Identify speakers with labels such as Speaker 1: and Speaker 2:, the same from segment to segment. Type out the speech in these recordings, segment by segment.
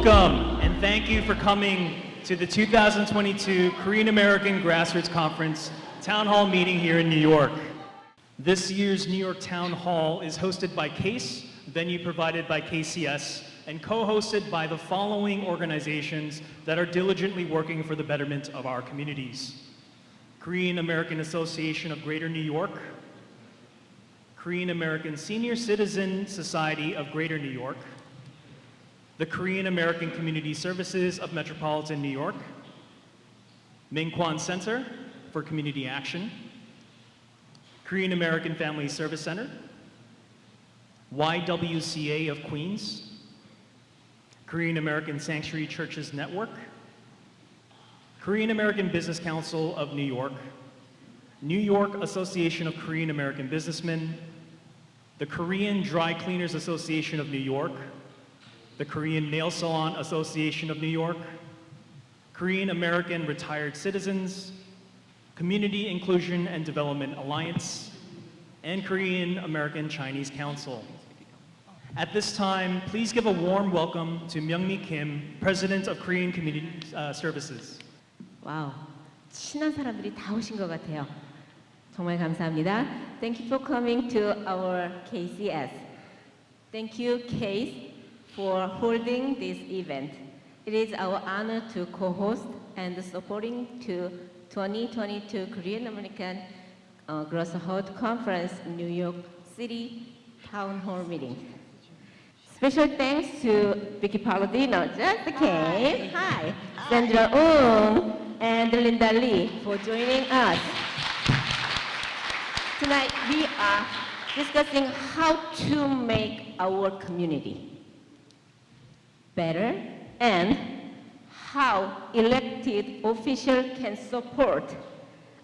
Speaker 1: Welcome, and thank you for coming to the 2022 Korean American Grassroots Conference Town Hall meeting here in New York. This year's New York Town Hall is hosted by CASE, venue provided by KCS, and co-hosted by the following organizations that are diligently working for the betterment of our communities. Korean American Association of Greater New York, Korean American Senior Citizen Society of Greater New York, the Korean American Community Services of Metropolitan New York, Mingkwan Center for Community Action, Korean American Family Service Center, YWCA of Queens, Korean American Sanctuary Churches Network, Korean American Business Council of New York, New York Association of Korean American Businessmen, the Korean Dry Cleaners Association of New York, the Korean Nail Salon Association of New York, Korean American Retired Citizens, Community Inclusion and Development Alliance, and Korean American Chinese Council. At this time, please give a warm welcome to Myung-mi Kim, President of Korean Community Services.
Speaker 2: 와우, 친한 사람들이 다 오신 것 같아요. 정말 감사합니다. Thank you for coming to our KCS. Thank you, CASE, for holding this event. It is our honor to co-host and supporting to 2022 Korean American Grassroots Conference New York City Town Hall meeting. Special thanks to Vickie Paladino, just came. Hi. Sandra and Linda Lee for joining us. Tonight we are discussing how to make our community better and how elected officials can support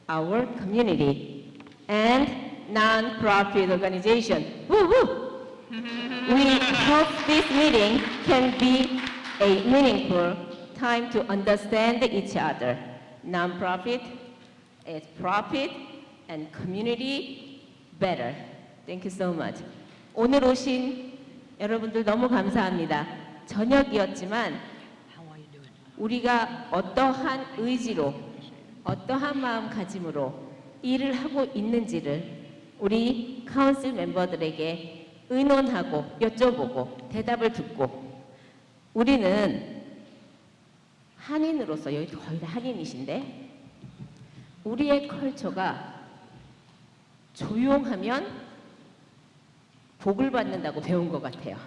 Speaker 2: our community and non-profit organization. Woo-hoo! We hope this meeting can be a meaningful time to understand each other. Non-profit is profit and community better. Thank you so much. 오늘 오신 여러분들 너무 감사합니다. 저녁이었지만 우리가 어떠한 의지로 어떠한 마음가짐으로 일을 하고 있는지를 우리 카운슬 멤버들에게 의논하고 여쭤보고 대답을 듣고 우리는 한인으로서 여기 거의 다 한인이신데 우리의 컬처가 조용하면 복을 받는다고 배운 것 같아요.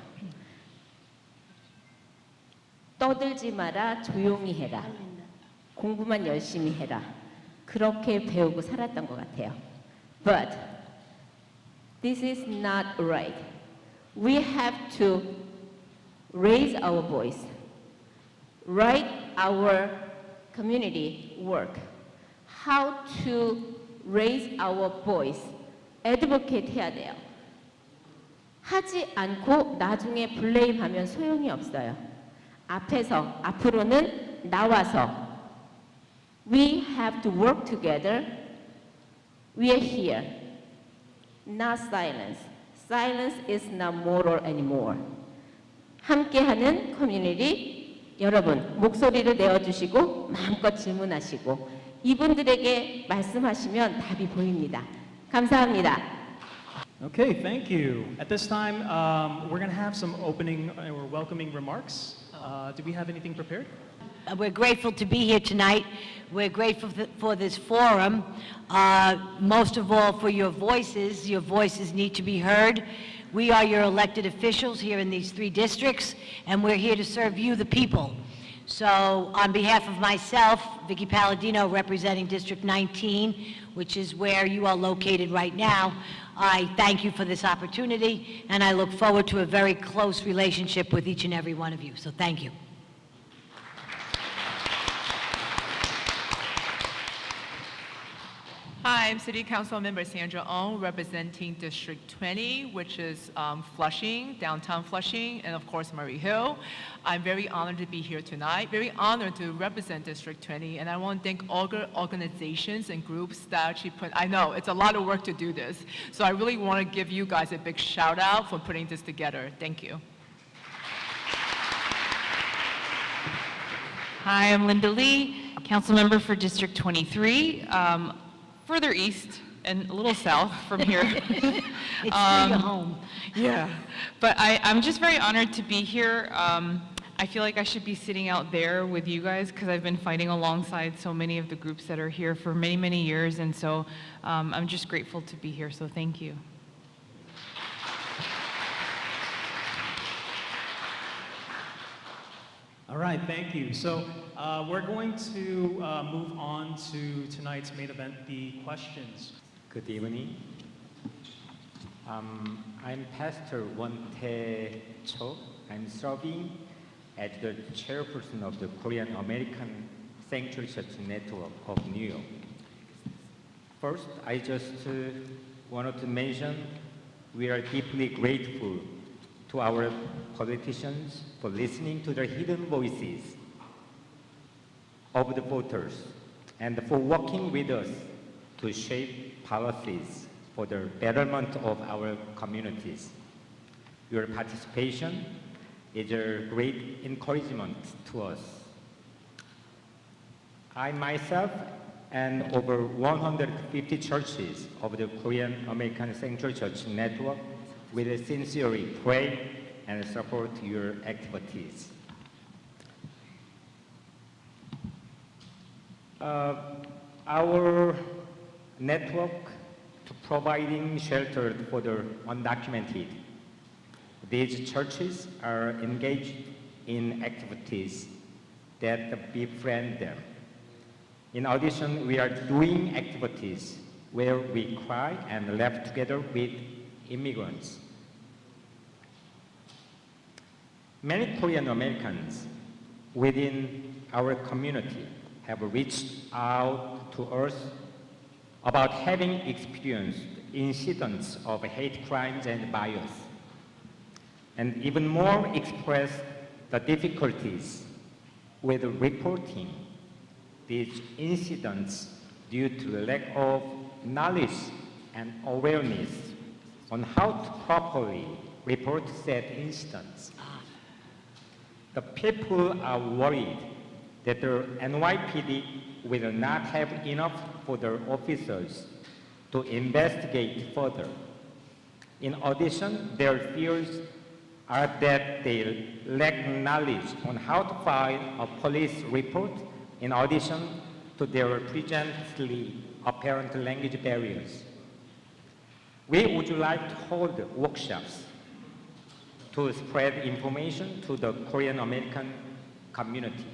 Speaker 2: 떠들지 마라, 조용히 해라. 공부만 열심히 해라. 그렇게 배우고 살았던 것 같아요. But this is not right. We have to raise our voice, write our community work, how to raise our voice, advocate 해야 돼요. 하지 않고 나중에 블레임하면 소용이 없어요. 앞에서, 앞으로는 나와서 we have to work together. We are here. Not silence. Silence is not moral anymore. 함께하는 커뮤니티 여러분 목소리를 내어주시고 마음껏 질문하시고 이분들에게 말씀하시면 답이 보입니다. 감사합니다.
Speaker 1: Okay, thank you. At this time, we're going to have some opening or welcoming remarks. Do we have anything prepared?
Speaker 3: We're grateful to be here tonight. We're grateful for this forum. Most of all for your voices. Your voices need to be heard. We are your elected officials here in these 3 districts, and we're here to serve you, the people. So on behalf of myself, Vickie Paladino, representing District 19, which is where you are located right now, I thank you for this opportunity, and I look forward to a very close relationship with each and every one of you. So thank you.
Speaker 4: Hi, I'm City Council Member Sandra representing District 20, which is Flushing, downtown Flushing, and of course Murray Hill. I'm very honored to be here tonight, very honored to represent District 20, and I want to thank all the organizations and groups that actually I know it's a lot of work to do this, so I really want to give you guys a big shout out for putting this together. Thank you.
Speaker 5: Hi, I'm Linda Lee, council member for District 23, further east and a little south from here.
Speaker 3: It's still your home.
Speaker 5: Yeah, but I'm just very honored to be here. I feel like I should be sitting out there with you guys because I've been fighting alongside so many of the groups that are here for many, many years, and so I'm just grateful to be here, so thank you.
Speaker 1: All right, thank you. So we're going to move on to tonight's main event, the questions.
Speaker 6: Good evening. I'm Pastor Won-tae Cho. I'm serving as the chairperson of the Korean American Sanctuary Church Network of New York. First, I just wanted to mention we are deeply grateful to our politicians for listening to the hidden voices of the voters and for working with us to shape policies for the betterment of our communities. Your participation is a great encouragement to us. I myself and over 150 churches of the Korean American Sanctuary Church Network will sincerely pray and support your activities. Our network to providing shelter for the undocumented. These churches are engaged in activities that befriend them. In addition, we are doing activities where we cry and laugh together with immigrants. Many Korean Americans within our community have reached out to us about having experienced incidents of hate crimes and bias, and even more expressed the difficulties with reporting these incidents due to the lack of knowledge and awareness on how to properly report said incidents. The people are worried that the NYPD will not have enough for their officers to investigate further. In addition, their fears are that they lack knowledge on how to file a police report in addition to their presently apparent language barriers. We would like to hold workshops to spread information to the Korean American community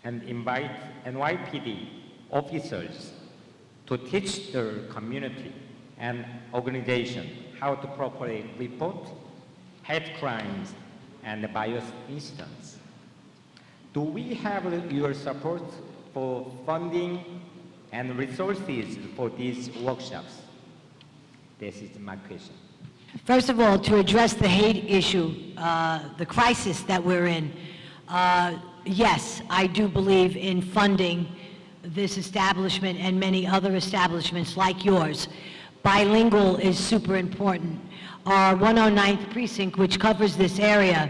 Speaker 6: and invite NYPD officers to teach their community and organization how to properly report hate crimes and bias incidents. Do we have your support for funding and resources for these workshops? This is my question.
Speaker 3: First of all, to address the hate issue, the crisis that we're in, yes, I do believe in funding this establishment and many other establishments like yours. Bilingual is super important. Our 109th precinct, which covers this area,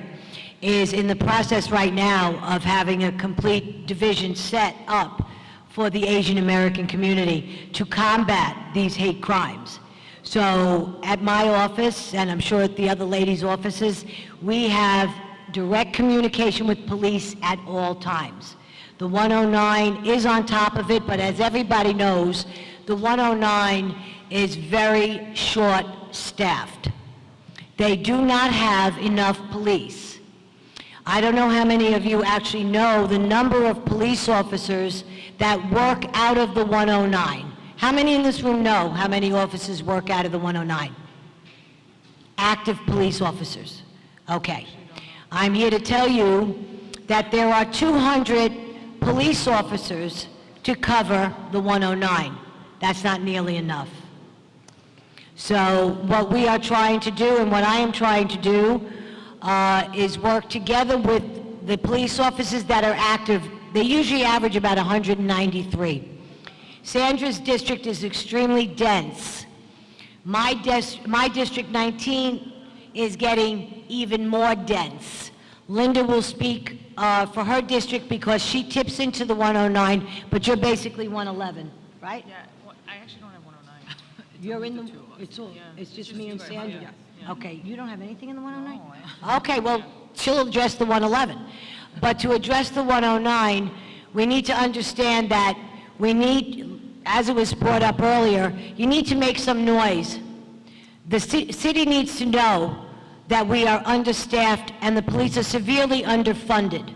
Speaker 3: is in the process right now of having a complete division set up for the Asian American community to combat these hate crimes. So at my office, and I'm sure at the other ladies' offices, we have direct communication with police at all times. The 109 is on top of it, but as everybody knows, the 109 is very short-staffed. They do not have enough police. I don't know how many of you actually know the number of police officers that work out of the 109. How many in this room know how many officers work out of the 109? Active police officers. Okay. I'm here to tell you that there are 200 police officers to cover the 109. That's not nearly enough. So what we are trying to do, and what I am trying to do, is work together with the police officers that are active. They usually average about 193. Sandra's district is extremely dense. My district 19 is getting even more dense. Linda will speak for her district because she tips into the 109, but you're basically 111, right?
Speaker 5: Yeah, well, I actually don't have 109.
Speaker 3: You're in the, it's just me and Sandra? Okay, you don't have anything in the 109? Okay, well, she'll address the 111. But to address the 109, we need to understand that we need, as it was brought up earlier, you need to make some noise. The city needs to know that we are understaffed and the police are severely underfunded.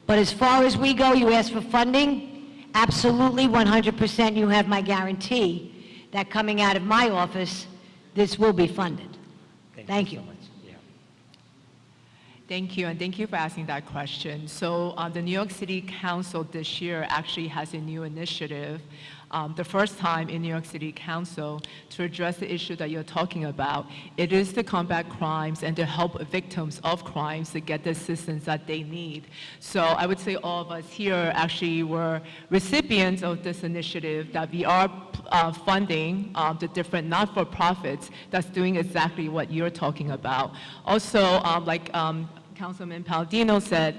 Speaker 3: But as far as we go, you ask for funding, absolutely 100% you have my guarantee that coming out of my office, this will be funded. Thank you.
Speaker 6: So much. Yeah.
Speaker 4: Thank you, and thank you for asking that question. So the New York City Council this year actually has a new initiative, the first time in New York City Council, to address the issue that you're talking about. It is to combat crimes and to help victims of crimes to get the assistance that they need. So I would say all of us here actually were recipients of this initiative, that we are funding the different not-for-profits that's doing exactly what you're talking about. Also, like Councilman Paladino said,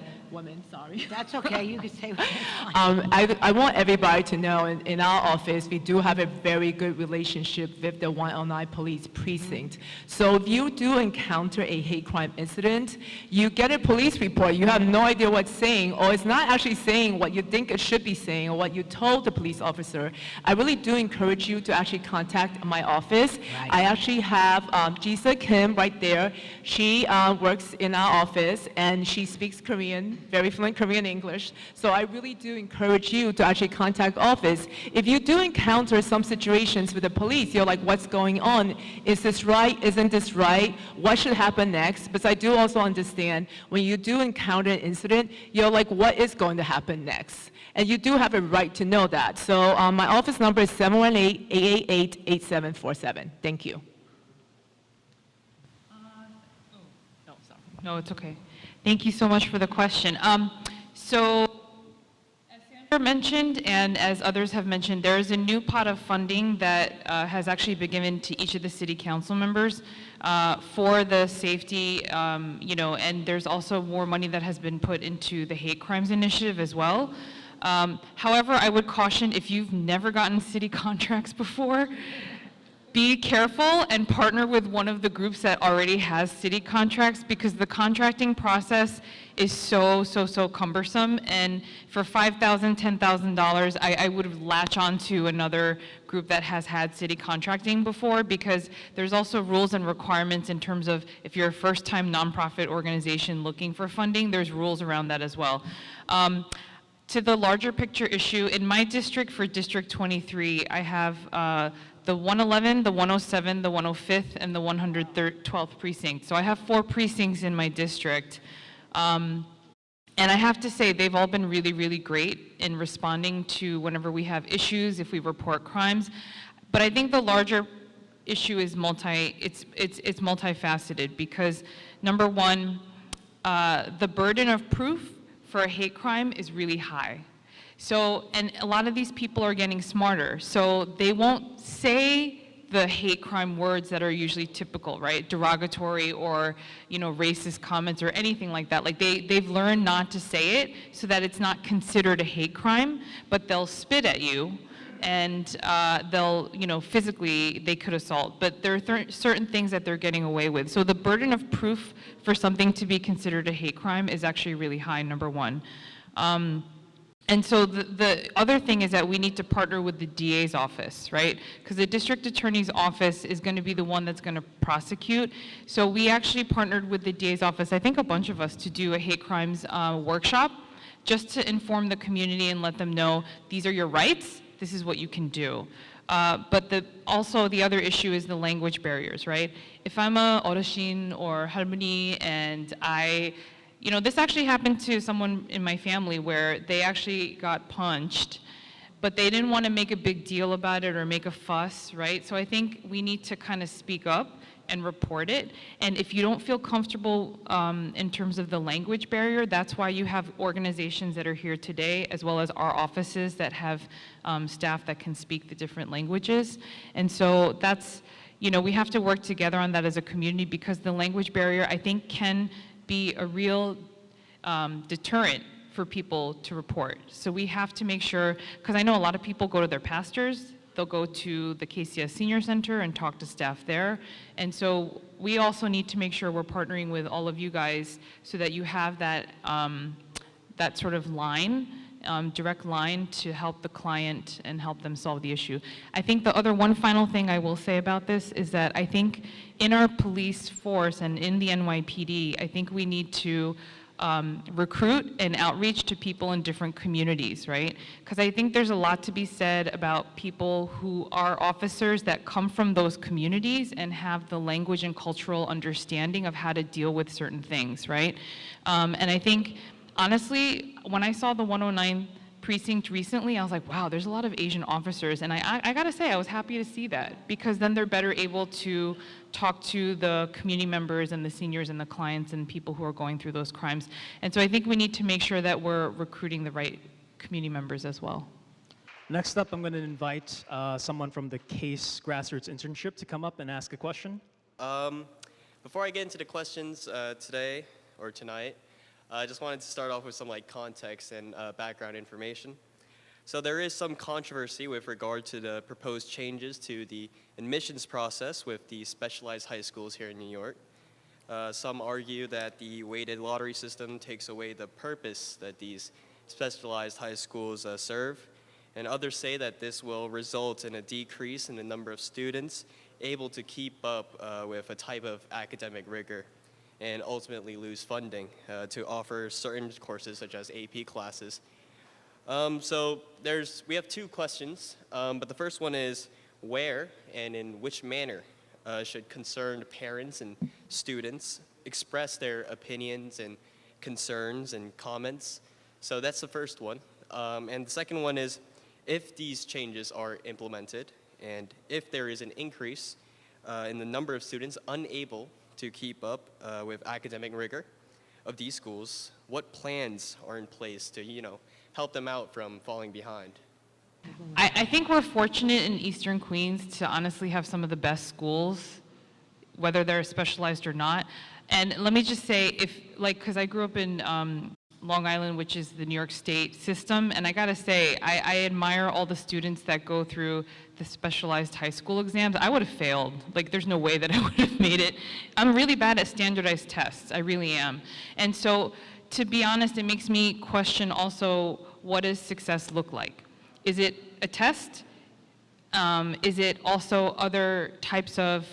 Speaker 3: That's okay, you can say what
Speaker 4: I want everybody to know in our office, we do have a very good relationship with the 109 Police Precinct. So if you do encounter a hate crime incident, you get a police report, you have no idea what's saying, or it's not actually saying what you think it should be saying, or what you told the police officer. I really do encourage you to actually contact my office.
Speaker 3: Right.
Speaker 4: I actually have Jisa Kim right there. She works in our office, and she speaks Korean, very fluent Korean English. So I really do encourage you to actually contact office. If you do encounter some situations with the police, you're like, what's going on? Is this right? Isn't this right? What should happen next? But I do also understand when you do encounter an incident, you're like, what is going to happen next? And you do have a right to know that. So my office number is 718-888-8747. Thank you.
Speaker 5: No, it's okay. Thank you so much for the question. So, as Sandra mentioned, and as others have mentioned, there is a new pot of funding that has actually been given to each of the city council members for the safety, and there's also more money that has been put into the hate crimes initiative as well. However, I would caution, if you've never gotten city contracts before, be careful and partner with one of the groups that already has city contracts, because the contracting process is so cumbersome. And for $5,000, $10,000, I would latch on to another group that has had city contracting before, because there's also rules and requirements in terms of if you're a first-time nonprofit organization looking for funding, there's rules around that as well. To the larger picture issue, in my district for District 23, I have the 111, the 107, the 105th, and the 112th precinct. So I have 4 precincts in my district. And I have to say, they've all been really great in responding to whenever we have issues, if we report crimes. But I think the larger issue is it's multifaceted, because number one, the burden of proof for a hate crime is really high. So, and a lot of these people are getting smarter, so they won't say the hate crime words that are usually typical, right? Derogatory or, racist comments or anything like that. Like they've learned not to say it so that it's not considered a hate crime, but they'll spit at you and they'll, physically, they could assault. But there are certain things that they're getting away with. So the burden of proof for something to be considered a hate crime is actually really high, number one. And so the other thing is that we need to partner with the DA's office, right? Because the district attorney's office is going to be the one that's going to prosecute. So we actually partnered with the DA's office, I think a bunch of us, to do a hate crimes workshop, just to inform the community and let them know these are your rights, this is what you can do. But also the other issue is the language barriers, right? If I'm a 어르신 or 할머니 and this actually happened to someone in my family where they actually got punched, but they didn't want to make a big deal about it or make a fuss, right? So I think we need to kind of speak up and report it. And if you don't feel comfortable in terms of the language barrier, that's why you have organizations that are here today, as well as our offices that have staff that can speak the different languages. And so that's, we have to work together on that as a community, because the language barrier, I think, can be a real deterrent for people to report. So we have to make sure, because I know a lot of people go to their pastors, they'll go to the KCS Senior Center and talk to staff there. And so we also need to make sure we're partnering with all of you guys so that you have that, that sort of line, direct line to help the client and help them solve the issue. I think the other one final thing I will say about this is that I think in our police force and in the NYPD, I think we need to recruit and outreach to people in different communities, right? Because I think there's a lot to be said about people who are officers that come from those communities and have the language and cultural understanding of how to deal with certain things, right? And I think, honestly, when I saw the 109 precinct recently, I was like, wow, there's a lot of Asian officers. And I gotta say, I was happy to see that, because then they're better able to talk to the community members and the seniors and the clients and people who are going through those crimes. And so I think we need to make sure that we're recruiting the right community members as well.
Speaker 1: Next up, I'm going to invite someone from the CASE Grassroots Internship to come up and ask a question.
Speaker 7: Before I get into the questions today or tonight, I just wanted to start off with some context and background information. So there is some controversy with regard to the proposed changes to the admissions process with the specialized high schools here in New York. Some argue that the weighted lottery system takes away the purpose that these specialized high schools serve, and others say that this will result in a decrease in the number of students able to keep up with a type of academic rigor, and ultimately lose funding to offer certain courses such as AP classes. So we have two questions, but the first one is, where and in which manner should concerned parents and students express their opinions and concerns and comments? So that's the first one. And the second one is, if these changes are implemented and if there is an increase in the number of students unable to keep up with academic rigor of these schools, what plans are in place to, help them out from falling behind?
Speaker 5: I think we're fortunate in Eastern Queens to honestly have some of the best schools, whether they're specialized or not. And let me just say, because I grew up in Long Island, which is the New York State system, and I gotta say, I admire all the students that go through the specialized high school exams. I would have failed. There's no way that I would have made it. I'm really bad at standardized tests. I really am. And so, to be honest, it makes me question also, what does success look like? Is it a test? Is it also other types of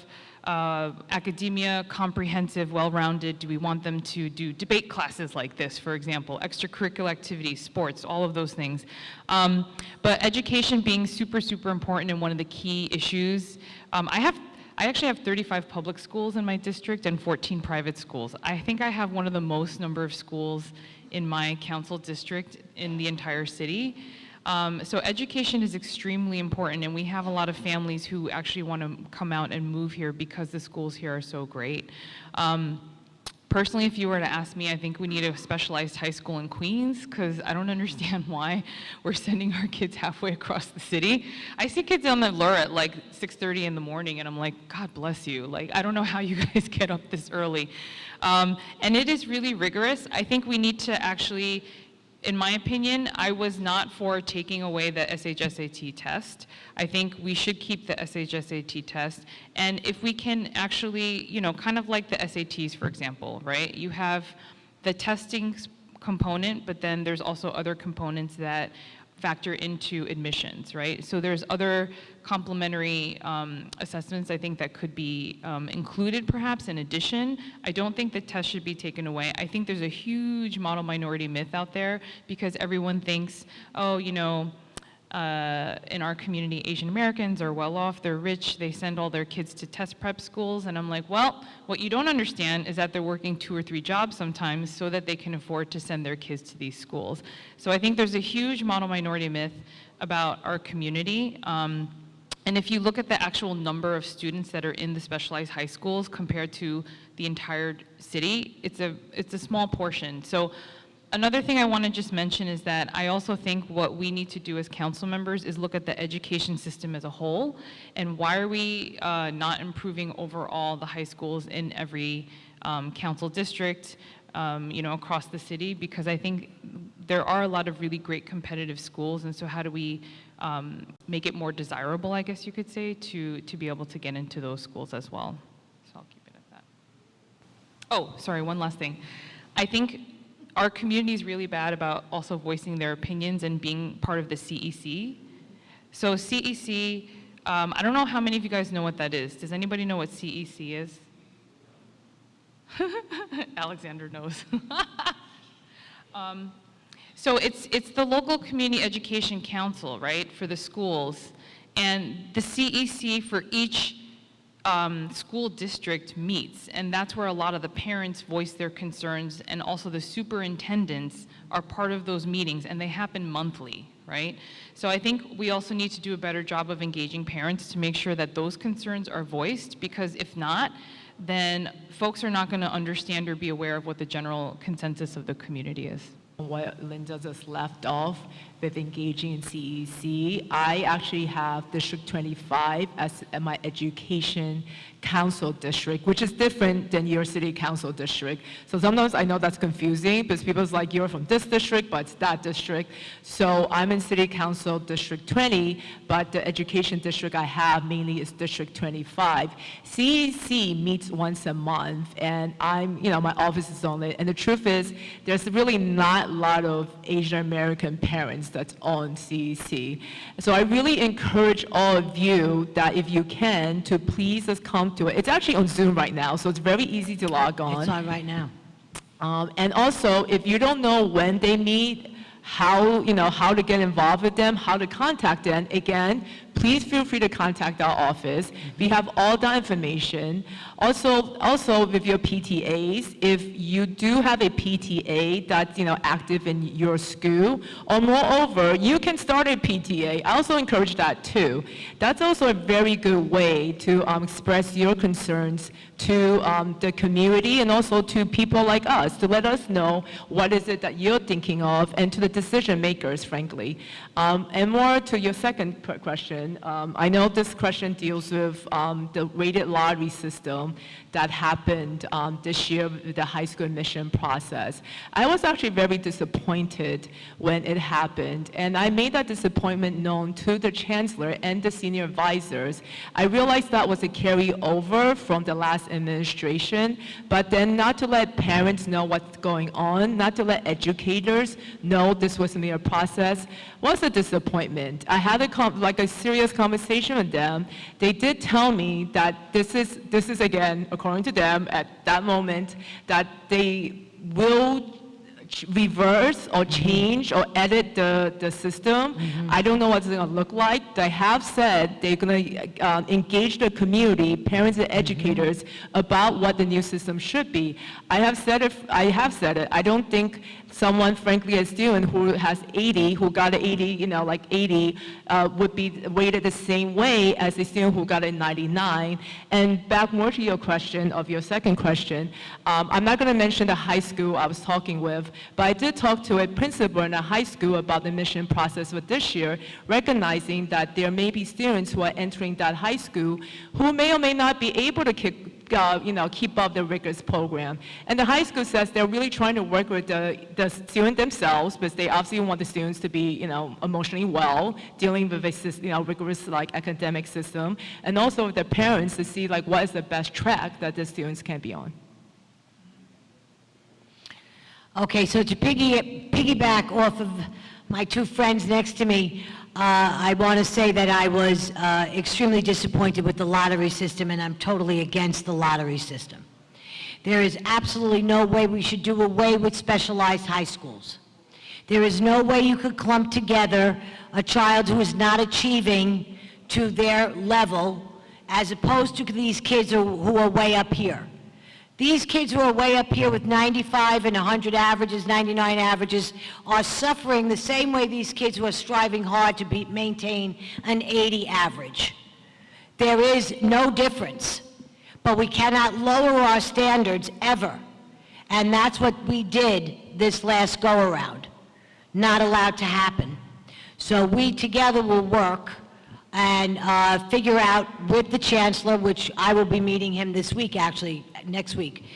Speaker 5: academia, comprehensive, well-rounded? Do we want them to do debate classes like this, for example, extracurricular activities, sports, all of those things? But education being super, super important and one of the key issues. I actually have 35 public schools in my district and 14 private schools. I think I have one of the most number of schools in my council district in the entire city. So education is extremely important, and we have a lot of families who actually want to come out and move here because the schools here are so great. Personally, if you were to ask me, I think we need a specialized high school in Queens, because I don't understand why we're sending our kids halfway across the city. I see kids on the lure at 6:30 in the morning, and I'm like, God bless you. I don't know how you guys get up this early. And it is really rigorous. I think we need to actually, in my opinion, I was not for taking away the SHSAT test. I think we should keep the SHSAT test. And if we can actually, kind of like the SATs, for example, right? You have the testing component, but then there's also other components that factor into admissions, right? So there's other complementary assessments, I think, that could be included perhaps in addition. I don't think the test should be taken away. I think there's a huge model minority myth out there because everyone thinks, oh, in our community, Asian Americans are well off, they're rich, they send all their kids to test prep schools, and I'm like, well, what you don't understand is that they're working 2 or 3 jobs sometimes so that they can afford to send their kids to these schools. So I think there's a huge model minority myth about our community. And if you look at the actual number of students that are in the specialized high schools compared to the entire city, it's a small portion. So another thing I want to just mention is that I also think what we need to do as council members is look at the education system as a whole, and why are we not improving overall the high schools in every council district, across the city, because I think there are a lot of really great competitive schools, and so how do we make it more desirable, I guess you could say, to be able to get into those schools as well. So I'll keep it at that. Oh, sorry, one last thing. I think our community is really bad about also voicing their opinions and being part of the CEC. So CEC, I don't know how many of you guys know what that is. Does anybody know what CEC is? Alexander knows. So it's the local community education council, right, for the schools. And the CEC for each school district meets, and that's where a lot of the parents voice their concerns, and also the superintendents are part of those meetings, and they happen monthly, right? So I think we also need to do a better job of engaging parents to make sure that those concerns are voiced, because if not, then folks are not going to understand or be aware of what the general consensus of the community is.
Speaker 4: What Linda just left off with engaging in CEC, I actually have District 25 as my education council district, which is different than your city council district. So sometimes I know that's confusing because people's like, you're from this district, but it's that district. So I'm in city council District 20, but the education district I have mainly is District 25. CEC meets once a month, and my office is on it. And the truth is, there's really not a lot of Asian American parents that's on CEC. So I really encourage all of you that if you can, to please just come to it. It's actually on Zoom right now, so it's very easy to log on.
Speaker 3: It's on right now.
Speaker 4: And also, if you don't know when they meet, how to get involved with them, how to contact them, again, please feel free to contact our office. We have all that information. Also with your PTAs, if you do have a PTA that's active in your school, or moreover, you can start a PTA. I also encourage that too. That's also a very good way to express your concerns to the community and also to people like us, to let us know what is it that you're thinking of, and to the decision makers, frankly. And more to your second question, I know this question deals with the weighted lottery system that happened this year with the high school admission process. I was actually very disappointed when it happened, and I made that disappointment known to the chancellor and the senior advisors. I realized that was a carryover from the last administration, but then not to let parents know what's going on, not to let educators know this was a process, was a disappointment. I had a serious conversation with them. They did tell me that this is again, according to them, at that moment, that they will reverse or change or edit the system. I don't know what it's going to look like. They have said they're going to engage the community, parents and educators, about what the new system should be. I have said it. I don't think someone, frankly, a student who has 80, who got an 80, like 80, would be weighted the same way as a student who got a 99. And back more to your question, of your second question, I'm not going to mention the high school I was talking with, but I did talk to a principal in a high school about the admission process for this year, recognizing that there may be students who are entering that high school who may or may not be able to keep up the rigorous program. And the high school says they're really trying to work with the student themselves, because they obviously want the students to be, emotionally well, dealing with a rigorous academic system, and also with the parents to see what is the best track that the students can be on.
Speaker 3: Okay, so to piggyback off of my two friends next to me, I want to say that I was extremely disappointed with the lottery system, and I'm totally against the lottery system. There is absolutely no way we should do away with specialized high schools. There is no way you could clump together a child who is not achieving to their level as opposed to these kids who are way up here. These kids who are way up here with 95 and 100 averages, 99 averages, are suffering the same way these kids who are striving hard to maintain an 80 average. There is no difference, but we cannot lower our standards ever. And that's what we did this last go-around. Not allowed to happen. So we together will work and figure out with the chancellor, which I will be meeting him this week, actually, next week,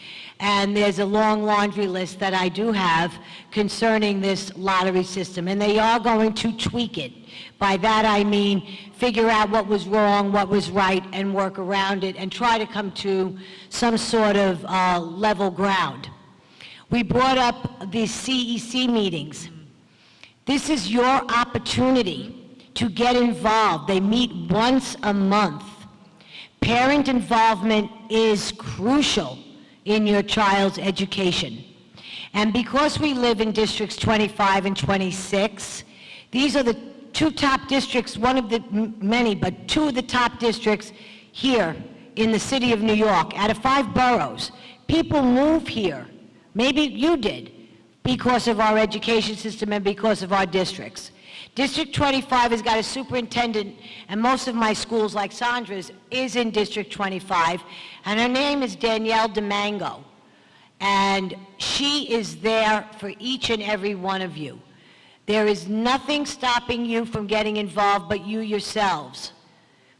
Speaker 3: And there's a long laundry list that I do have concerning this lottery system, and they are going to tweak it. By that I mean figure out what was wrong, what was right, and work around it, and try to come to some sort of level ground. We brought up the CEC meetings. This is your opportunity to get involved. They meet once a month. Parent involvement is crucial in your child's education. And because we live in districts 25 and 26, these are the two top districts, one of the many, but two of the top districts here in the city of New York. Out of 5 boroughs, people move here. Maybe you did, because of our education system and because of our districts. District 25 has got a superintendent, and most of my schools, like Sandra's, is in District 25, and her name is Danielle DeMango. And she is there for each and every one of you. There is nothing stopping you from getting involved but you yourselves.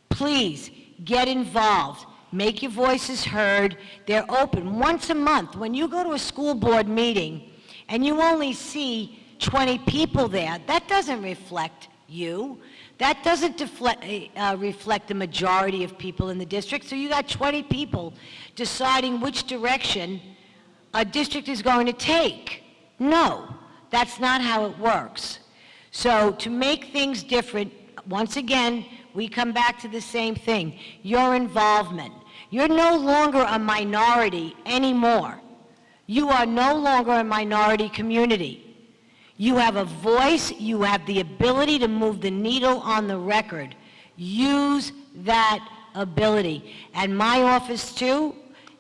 Speaker 3: Please, get involved. Make your voices heard. They're open once a month. When you go to a school board meeting and you only see 20 people there, that doesn't reflect you. That doesn't reflect the majority of people in the district. So you got 20 people deciding which direction a district is going to take. No, that's not how it works. So to make things different, once again, we come back to the same thing, your involvement. You're no longer a minority anymore. You are no longer a minority community. You have a voice, you have the ability to move the needle on the record. Use that ability. And my office too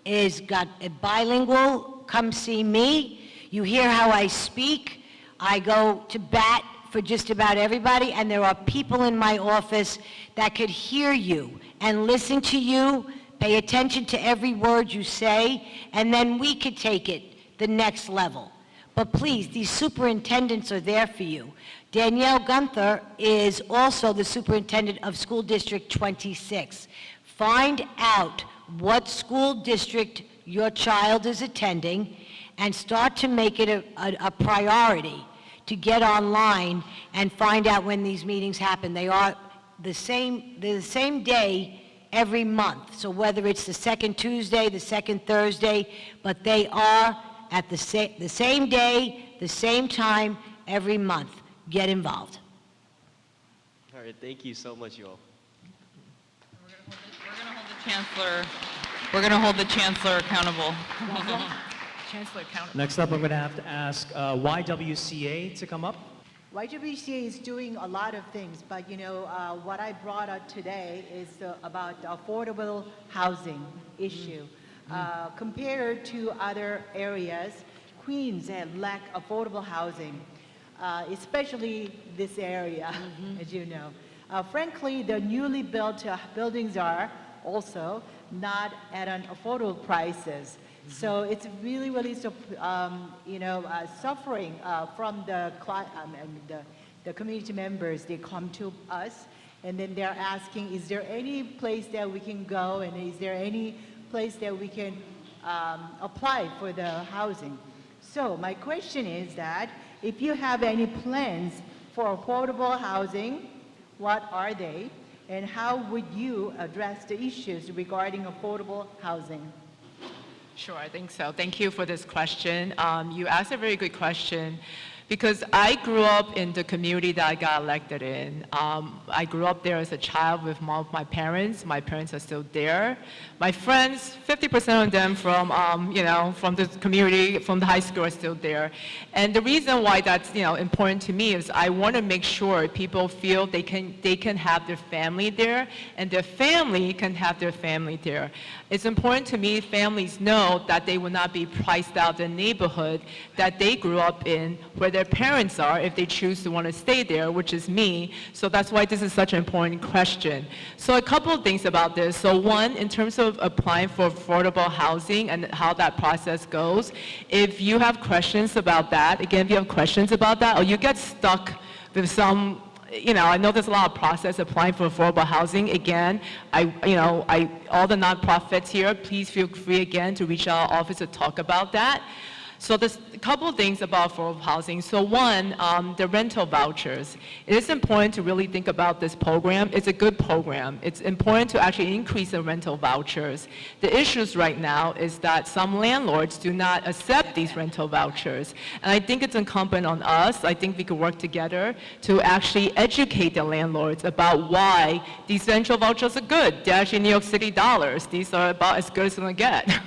Speaker 3: is got a bilingual, come see me. You hear how I speak. I go to bat for just about everybody, and there are people in my office that could hear you and listen to you, pay attention to every word you say, and then we could take it the next level. But please, these superintendents are there for you. Danielle Gunther is also the superintendent of School District 26. Find out what school district your child is attending and start to make it a priority to get online and find out when these meetings happen. They are the same day every month. So whether it's the second Tuesday, the second Thursday, but they are at the same day, the same time, every month. Get involved.
Speaker 7: All right, thank you so much, you all.
Speaker 5: We're going to hold the chancellor accountable.
Speaker 4: Chancellor accountable.
Speaker 1: Next up, I'm going to have to ask YWCA to come up.
Speaker 8: YWCA is doing a lot of things, but you know, what I brought up today is about the affordable housing issue. Compared to other areas, Queens lack affordable housing, especially this area, as you know. Frankly, the newly built buildings are also not at an affordable prices. So it's really, really, suffering from the community members. They come to us, and then they're asking, is there any place that we can go, and is there any place that we can apply for the housing? So my question is that if you have any plans for affordable housing, what are they, and how would you address the issues regarding affordable housing?
Speaker 4: Sure, I think so. Thank you for this question. You asked a very good question because I grew up in the community that I got elected in. I grew up there as a child with my parents. My parents are still there. My friends, 50% of them from the community, from the high school are still there. And the reason why that's, important to me is I want to make sure people feel they can have their family there and their family can have their family there. It's important to me families know that they will not be priced out of the neighborhood that they grew up in, where their parents are, if they choose to want to stay there, which is me. So that's why this is such an important question. So a couple of things about this. So one, in terms of applying for affordable housing and how that process goes, if you have questions about that, again, if you have questions about that, or you get stuck with some I know there's a lot of process applying for affordable housing. Again, all the nonprofits here, please feel free again to reach out to our office to talk about that. So there's a couple of things about affordable housing. So one, the rental vouchers. It is important to really think about this program. It's a good program. It's important to actually increase the rental vouchers. The issues right now is that some landlords do not accept these rental vouchers. And I think it's incumbent on us, I think we could work together to actually educate the landlords about why these rental vouchers are good. They're actually New York City dollars. These are about as good as it's gonna get.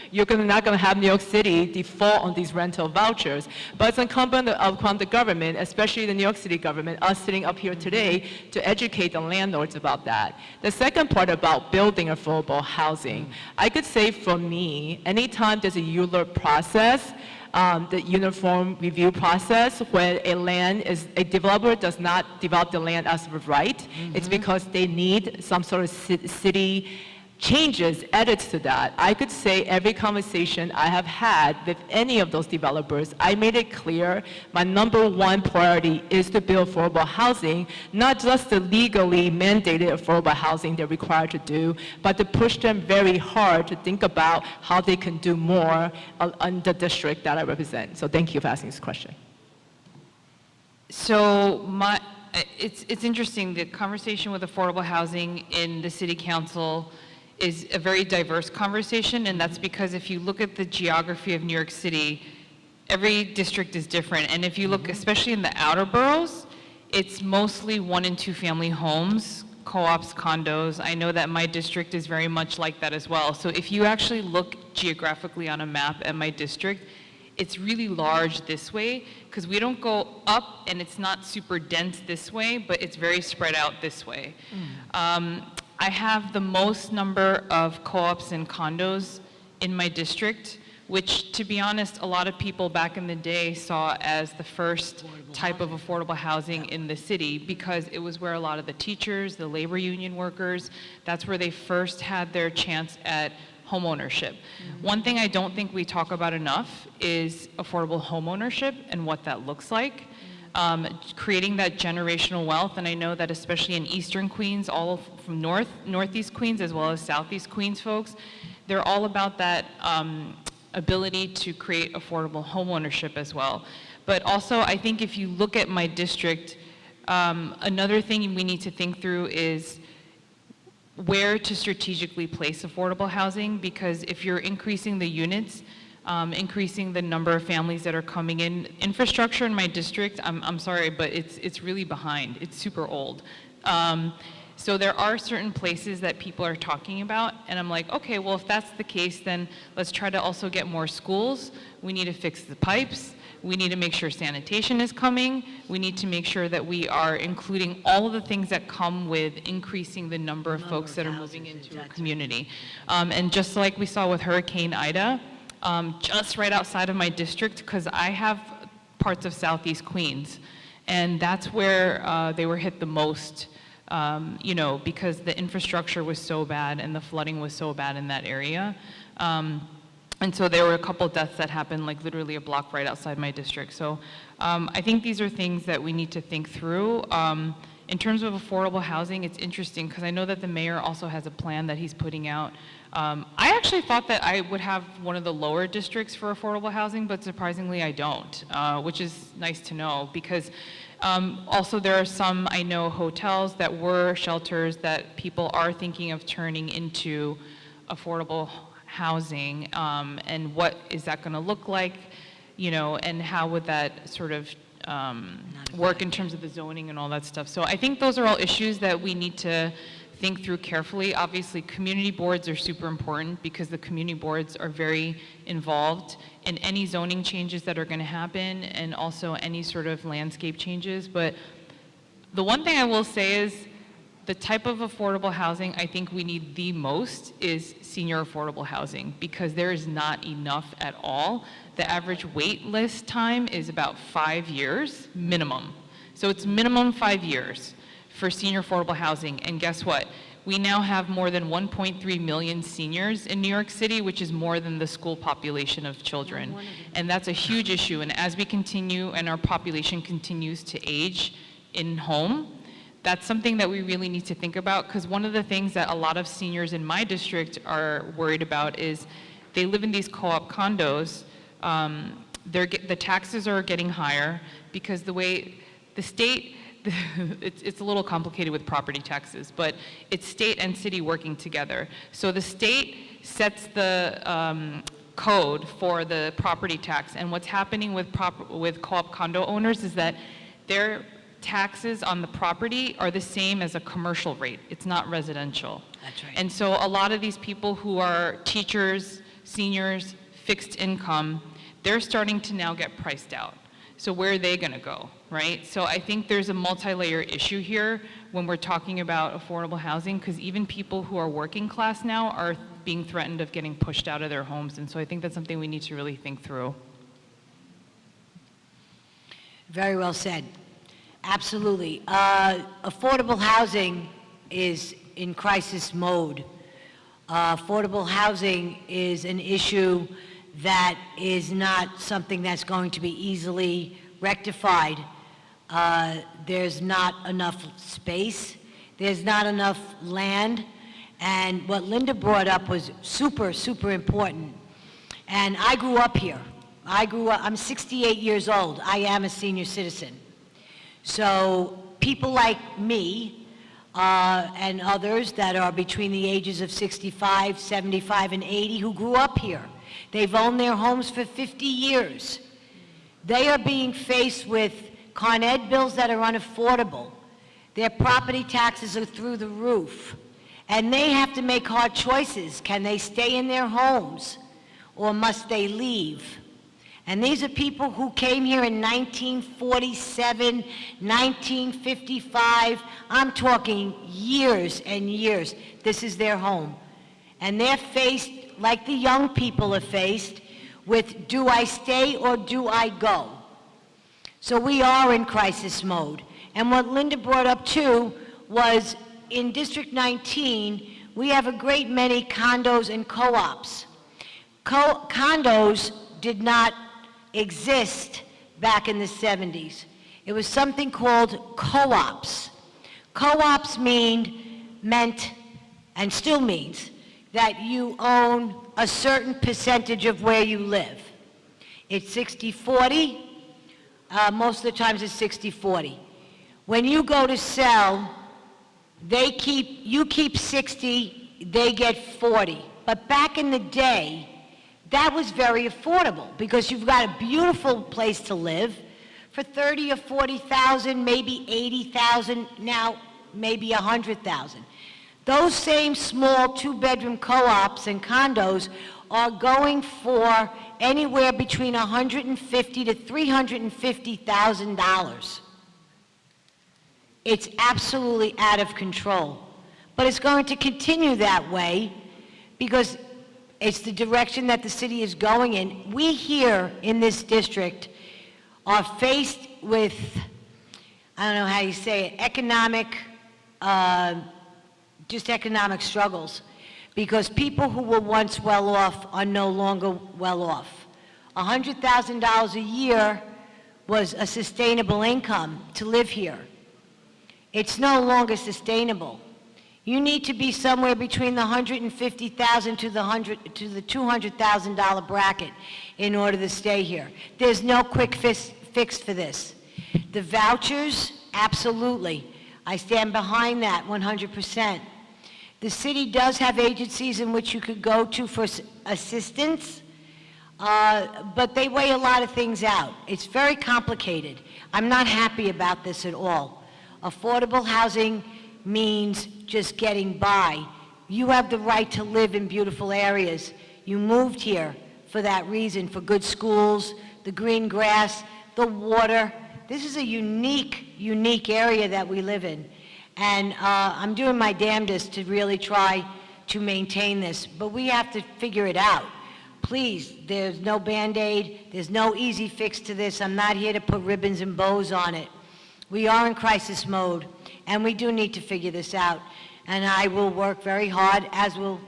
Speaker 4: You're not gonna have New York City default on these rental vouchers. But it's incumbent upon the government, especially the New York City government, us sitting up here today, to educate the landlords about that. The second part about building affordable housing, I could say for me, anytime there's a ULURP process, the uniform review process, where a developer does not develop the land as of right, it's because they need some sort of city changes, edits to that. I could say every conversation I have had with any of those developers, I made it clear my number one priority is to build affordable housing, not just the legally mandated affordable housing they're required to do, but to push them very hard to think about how they can do more on the district that I represent. So thank you for asking this question.
Speaker 5: So it's interesting, the conversation with affordable housing in the city council is a very diverse conversation, and that's because if you look at the geography of New York City, every district is different. And if you look, especially in the outer boroughs, it's mostly 1 and 2 family homes, co-ops, condos. I know that my district is very much like that as well. So if you actually look geographically on a map at my district, it's really large this way, because we don't go up and it's not super dense this way, but it's very spread out this way. I have the most number of co-ops and condos in my district, which, to be honest, a lot of people back in the day saw as the first type of affordable housing in the city, because it was where a lot of the teachers, the labor union workers, that's where they first had their chance at home ownership. One thing I don't think we talk about enough is affordable home ownership and what that looks like. Creating that generational wealth, and I know that especially in Eastern Queens, all from Northeast Queens as well as Southeast Queens folks, they're all about that ability to create affordable home ownership as well. But also, I think if you look at my district, another thing we need to think through is where to strategically place affordable housing, because if you're increasing the units, increasing the number of families that are coming in. Infrastructure in my district, I'm sorry, but it's really behind. It's super old. So there are certain places that people are talking about, and I'm like, okay, well, if that's the case, then let's try to also get more schools. We need to fix the pipes. We need to make sure sanitation is coming. We need to make sure that we are including all of the things that come with increasing the number of folks that are moving into a community. And just like we saw with Hurricane Ida, just right outside of my district, because I have parts of Southeast Queens, and that's where they were hit the most, because the infrastructure was so bad and the flooding was so bad in that area. And so there were a couple deaths that happened like literally a block right outside my district. So I think these are things that we need to think through. In terms of affordable housing, it's interesting because I know that the mayor also has a plan that he's putting out. I actually thought that I would have one of the lower districts for affordable housing, but surprisingly I don't, which is nice to know, because also there are some, I know, hotels that were shelters that people are thinking of turning into affordable housing, and what is that going to look like, and how would that sort of work in terms of the zoning and all that stuff. So I think those are all issues that we need to think through carefully. Obviously, community boards are super important because the community boards are very involved in any zoning changes that are going to happen and also any sort of landscape changes. But the one thing I will say is the type of affordable housing I think we need the most is senior affordable housing, because there is not enough at all. The average wait list time is about 5 years minimum. So it's minimum 5 years for senior affordable housing. And guess what? We now have more than 1.3 million seniors in New York City, which is more than the school population of children. And that's a huge issue. And as we continue and our population continues to age, in-home. That's something that we really need to think about, because one of the things that a lot of seniors in my district are worried about is they live in these co-op condos. The taxes are getting higher because the way the state, it's a little complicated with property taxes, but it's state and city working together. So the state sets the code for the property tax, and what's happening with co-op condo owners is that their taxes on the property are the same as a commercial rate. It's not residential.
Speaker 3: That's right.
Speaker 5: And so a lot of these people who are teachers, seniors, fixed income, they're starting to now get priced out. So where are they gonna go, right? So I think there's a multi-layer issue here when we're talking about affordable housing, because even people who are working class now are being threatened of getting pushed out of their homes. And so I think that's something we need to really think through.
Speaker 3: Very well said. Absolutely. Affordable housing is in crisis mode. Affordable housing is an issue that is not something that's going to be easily rectified. There's not enough space. There's not enough land. And what Linda brought up was super, super important. And I grew up here. I'm 68 years old. I am a senior citizen. So people like me and others that are between the ages of 65, 75, and 80 who grew up here, they've owned their homes for 50 years. They are being faced with Con Ed bills that are unaffordable. Their property taxes are through the roof. And they have to make hard choices. Can they stay in their homes or must they leave? And these are people who came here in 1947, 1955. I'm talking years and years. This is their home. And they're faced, like the young people are faced, with do I stay or do I go? So we are in crisis mode. And what Linda brought up too was in District 19, we have a great many condos and co-ops. Condos did not exist back in the 70s. It was something called co-ops. Co-ops meant, and still means, that you own a certain percentage of where you live. It's 60-40. Most of the times it's 60-40. When you go to sell, you keep 60, they get 40. But back in the day, that was very affordable because you've got a beautiful place to live for 30 or 40,000, maybe 80,000, now maybe 100,000. Those same small two-bedroom co-ops and condos are going for anywhere between $150,000 to $350,000. It's absolutely out of control. But it's going to continue that way because it's the direction that the city is going in. We here in this district are faced with, I don't know how you say it, economic struggles, because people who were once well off are no longer well off. $100,000 a year was a sustainable income to live here. It's no longer sustainable. You need to be somewhere between the $150,000 to the $200,000 bracket in order to stay here. There's no quick fix for this. The vouchers, absolutely. I stand behind that 100%. The city does have agencies in which you could go to for assistance, but they weigh a lot of things out. It's very complicated. I'm not happy about this at all. Affordable housing means just getting by. You have the right to live in beautiful areas. You moved here for that reason, for good schools, the green grass, the water. This is a unique area that we live in. And I'm doing my damnedest to really try to maintain this, but we have to figure it out. Please, there's no Band-Aid, there's no easy fix to this. I'm not here to put ribbons and bows on it. We are in crisis mode, and we do need to figure this out. And I will work very hard, as will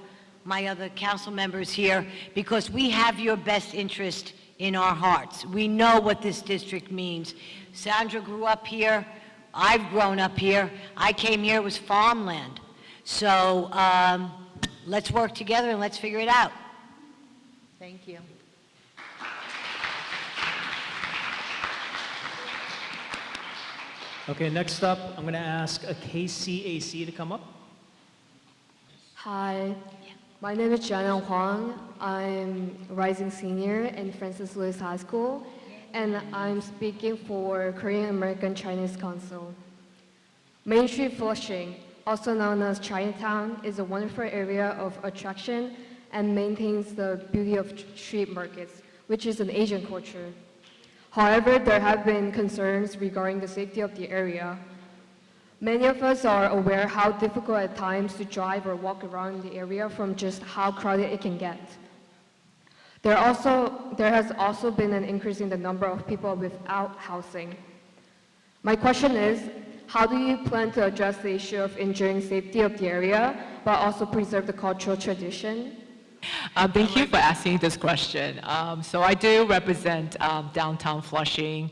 Speaker 3: my other council members here, because we have your best interest in our hearts. We know what this district means. Sandra grew up here. I've grown up here. I came here, it was farmland. So let's work together and let's figure it out.
Speaker 8: Thank you.
Speaker 1: Okay, next up, I'm going to ask a KCAC to come up.
Speaker 9: Hi, my name is Jana Huang. I'm a rising senior in Francis Lewis High School, and I'm speaking for Korean American Chinese Council. Main Street Flushing, also known as Chinatown, is a wonderful area of attraction and maintains the beauty of street markets, which is an Asian culture. However, there have been concerns regarding the safety of the area. Many of us are aware how difficult at times to drive or walk around the area from just how crowded it can get. There has also been an increase in the number of people without housing. My question is, how do you plan to address the issue of ensuring safety of the area, but also preserve the cultural tradition?
Speaker 4: Thank you for asking this question. So I do represent downtown Flushing,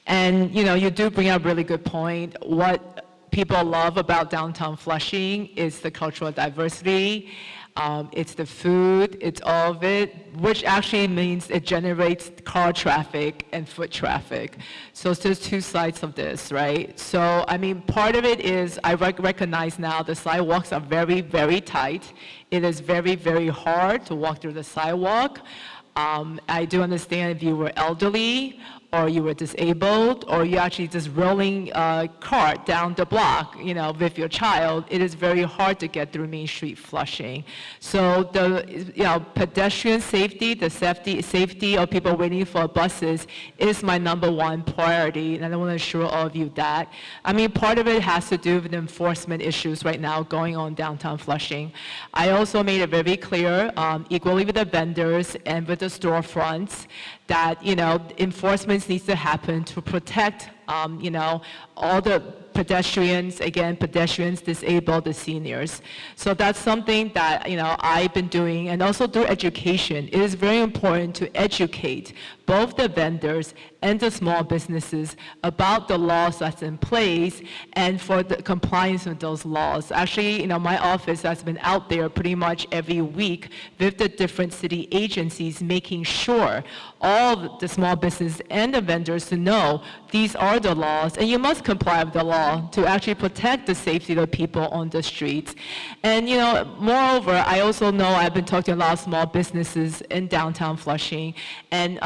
Speaker 4: and you do bring up a really good point. What people love about downtown Flushing is the cultural diversity. It's the food, it's all of it, which actually means it generates car traffic and foot traffic. So there's two sides of this, right? So, I mean, part of it is I recognize now the sidewalks are very, very tight. It is very, very hard to walk through the sidewalk. I do understand if you were elderly or you were disabled or you actually just rolling a cart down the block, with your child, it is very hard to get through Main Street Flushing. So the pedestrian safety, the safety of people waiting for buses is my #1 priority, and I want to assure all of you that. I mean, part of it has to do with enforcement issues right now going on downtown Flushing. I also made it very clear, equally with the vendors and with the storefronts, that enforcement needs to happen to protect all the pedestrians, disabled, the seniors. So that's something that I've been doing, and also through education. It is very important to educate both the vendors and the small businesses about the laws that's in place and for the compliance with those laws. Actually, my office has been out there pretty much every week with the different city agencies, making sure all the small businesses and the vendors to know these are the laws, and you must comply with the law to actually protect the safety of the people on the streets. And moreover, I also know I've been talking to a lot of small businesses in downtown Flushing, and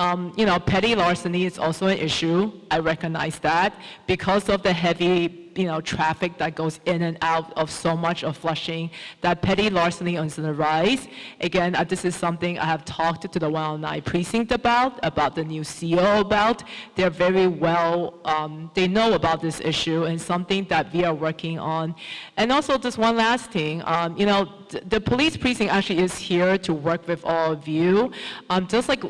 Speaker 4: petty larceny is also an issue. I recognize that because of the heavy traffic that goes in and out of so much of Flushing, that petty larceny is on the rise. Again, this is something I have talked to the 109 precinct about the new CEO about. They're very well, they know about this issue and something that we are working on. And also just one last thing, the police precinct actually is here to work with all of you. Just like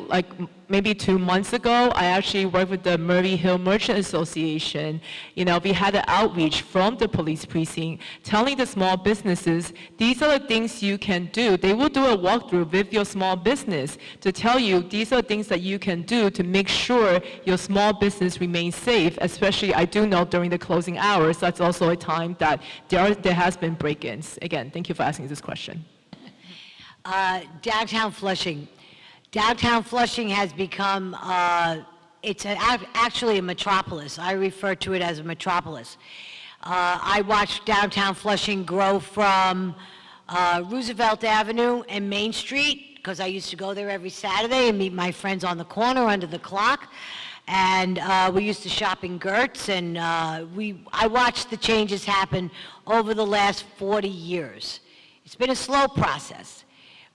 Speaker 4: maybe 2 months ago, I actually worked with the Murray Hill Merchant Association. We had an outreach from the police precinct telling the small businesses, these are the things you can do. They will do a walkthrough with your small business to tell you these are things that you can do to make sure your small business remains safe, especially I do know during the closing hours, that's also a time that there has been break-ins. Again, thank you for asking this question.
Speaker 3: Downtown Flushing. Downtown Flushing has become, actually a metropolis. I refer to it as a metropolis. I watched downtown Flushing grow from Roosevelt Avenue and Main Street, because I used to go there every Saturday and meet my friends on the corner under the clock. And we used to shop in Gertz, and I watched the changes happen over the last 40 years. It's been a slow process,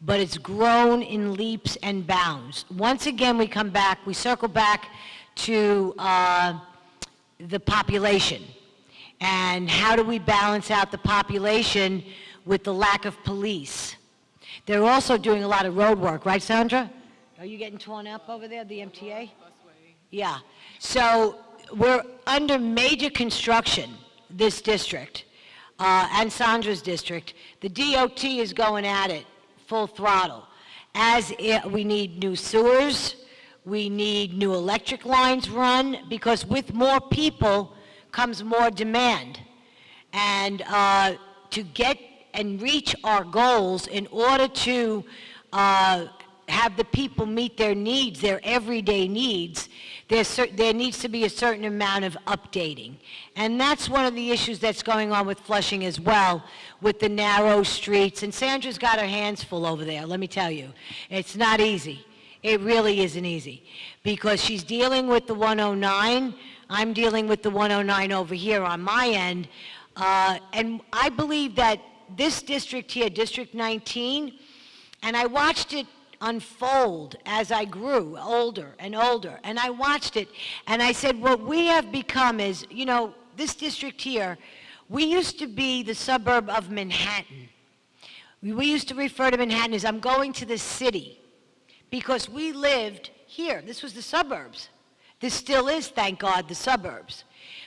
Speaker 3: but it's grown in leaps and bounds. Once again, we circle back to the population. And how do we balance out the population with the lack of police? They're also doing a lot of road work, right, Sandra? Are you getting torn up over there, the MTA? Yeah. So we're under major construction, this district, and Sandra's district. The DOT is going at it full throttle. We need new sewers, we need new electric lines run, because with more people comes more demand. And to get and reach our goals in order to have the people meet their needs, their everyday needs, there needs to be a certain amount of updating. And that's one of the issues that's going on with Flushing as well, with the narrow streets. And Sandra's got her hands full over there, let me tell you. It's not easy. It really isn't easy. Because she's dealing with the 109, I'm dealing with the 109 over here on my end. And I believe that this district here, District 19, and I watched it unfold as I grew older and older. And I watched it, and I said, what we have become is, you know, this district here, we used to be the suburb of Manhattan. We used to refer to Manhattan as, I'm going to the city, because we lived here. This was the suburbs. This still is, thank God, the suburbs.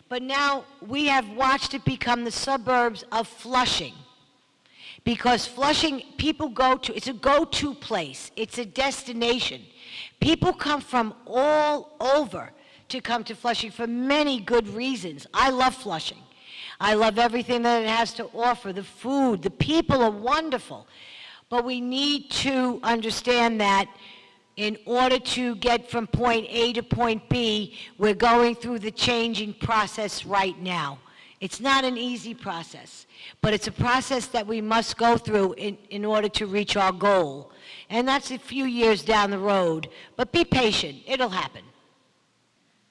Speaker 3: But now we have watched it become the suburbs of Flushing. Because Flushing, people go to, it's a go-to place. It's a destination. People come from all over to come to Flushing for many good reasons. I love Flushing. I love everything that it has to offer. The food, the people are wonderful. But we need to understand that in order to get from point A to point B, we're going through the changing process right now. It's not an easy process, but it's a process that we must go through in order to reach our goal. And that's a few years down the road, but be patient, it'll happen.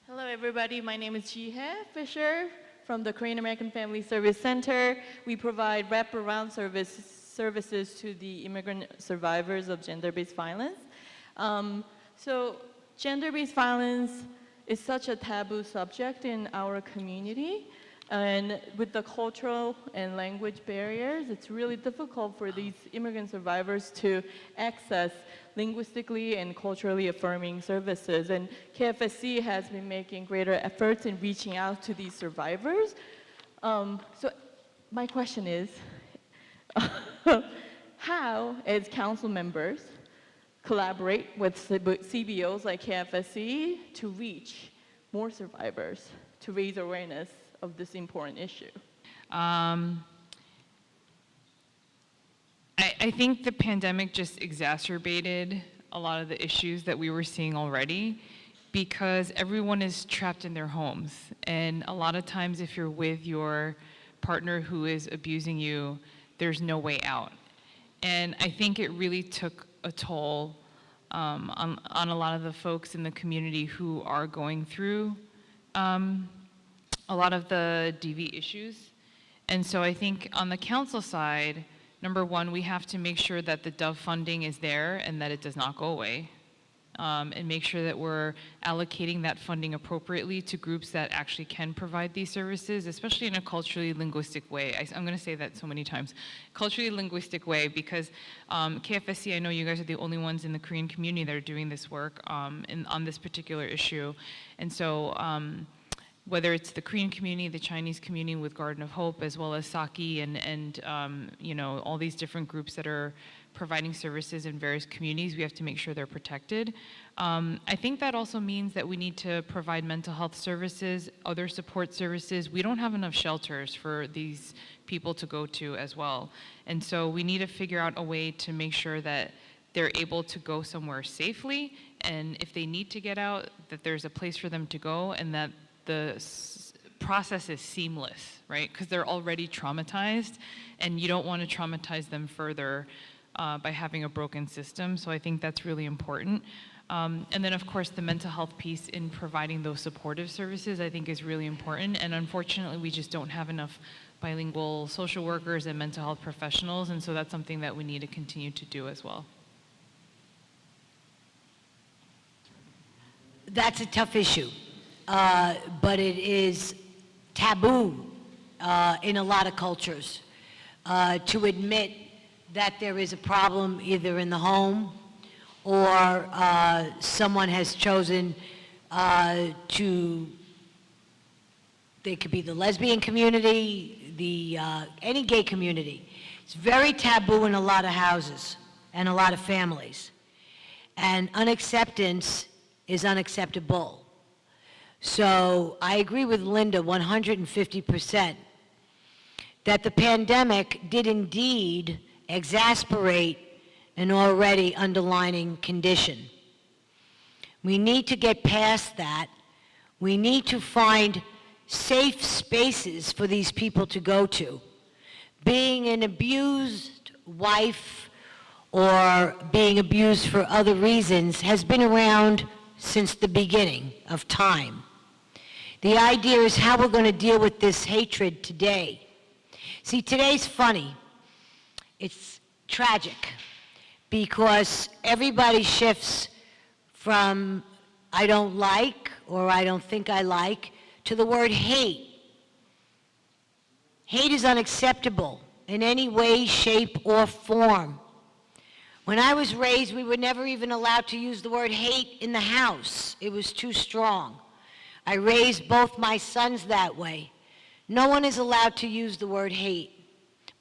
Speaker 10: Hello everybody, my name is Jihae Fisher from the Korean American Family Service Center. We provide wraparound services to the immigrant survivors of gender-based violence. So gender-based violence is such a taboo subject in our community. And with the cultural and language barriers, it's really difficult for these immigrant survivors to access linguistically and culturally affirming services. And KFSC has been making greater efforts in reaching out to these survivors. So my question is, how, as council members, collaborate with CBOs like KFSC to reach more survivors, to raise awareness of this important issue?
Speaker 5: I think the pandemic just exacerbated a lot of the issues that we were seeing already, because everyone is trapped in their homes. And a lot of times if you're with your partner who is abusing you, there's no way out. And I think it really took a toll on a lot of the folks in the community who are going through a lot of the DV issues. And so I think on the council side, number one, we have to make sure that the DOVE funding is there and that it does not go away. And make sure that we're allocating that funding appropriately to groups that actually can provide these services, especially in a culturally linguistic way. I'm going to say that so many times. Culturally linguistic way, because KFSC, I know you guys are the only ones in the Korean community that are doing this work on this particular issue. And so whether it's the Korean community, the Chinese community with Garden of Hope, as well as Saki and you know, all these different groups that are providing services in various communities, we have to make sure they're protected. I think that also means that we need to provide mental health services, other support services. We don't have enough shelters for these people to go to as well. And so we need to figure out a way to make sure that they're able to go somewhere safely, and if they need to get out, that there's a place for them to go, and that the process is seamless, right? Because they're already traumatized, and you don't want to traumatize them further by having a broken system. So I think that's really important. And then of course the mental health piece in providing those supportive services I think is really important. And unfortunately we just don't have enough bilingual social workers and mental health professionals. And so that's something that we need to continue to do as well.
Speaker 3: That's a tough issue, but it is taboo in a lot of cultures to admit that there is a problem either in the home or someone has chosen to, they could be the lesbian community, any gay community. It's very taboo in a lot of houses and a lot of families. And unacceptance is unacceptable. So I agree with Linda 150% that the pandemic did indeed exasperate an already underlying condition. We need to get past that. We need to find safe spaces for these people to go to. Being an abused wife or being abused for other reasons has been around since the beginning of time. The idea is how we're going to deal with this hatred today. See, today's funny. It's tragic because everybody shifts from I don't like or I don't think I like to the word hate. Hate is unacceptable in any way, shape, or form. When I was raised, we were never even allowed to use the word hate in the house. It was too strong. I raised both my sons that way. No one is allowed to use the word hate,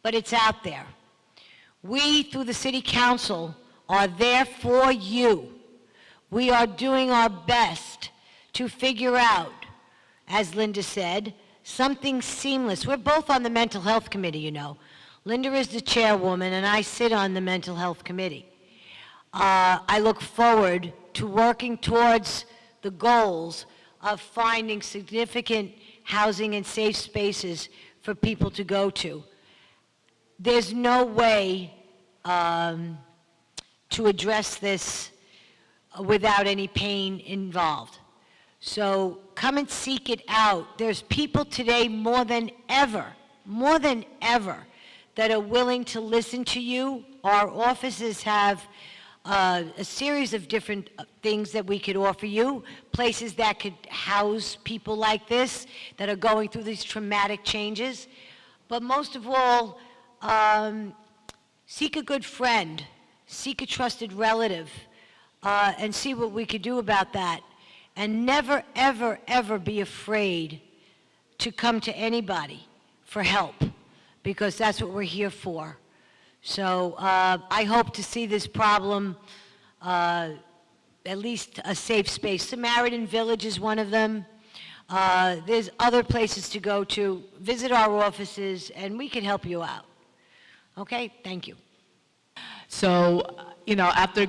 Speaker 3: but it's out there. We, through the City Council, are there for you. We are doing our best to figure out, as Linda said, something seamless. We're both on the Mental Health Committee, you know. Linda is the chairwoman, and I sit on the Mental Health Committee. I look forward to working towards the goals of finding significant housing and safe spaces for people to go to. There's no way to address this without any pain involved. So come and seek it out. There's people today more than ever, that are willing to listen to you. Our offices have a series of different things that we could offer you, places that could house people like this that are going through these traumatic changes. But most of all, seek a good friend, seek a trusted relative, and see what we could do about that. And never, ever, ever be afraid to come to anybody for help, because that's what we're here for. So I hope to see this problem, at least a safe space. Samaritan Village is one of them. There's other places to go to. Visit our offices, and we can help you out. Okay, thank you.
Speaker 4: So, after,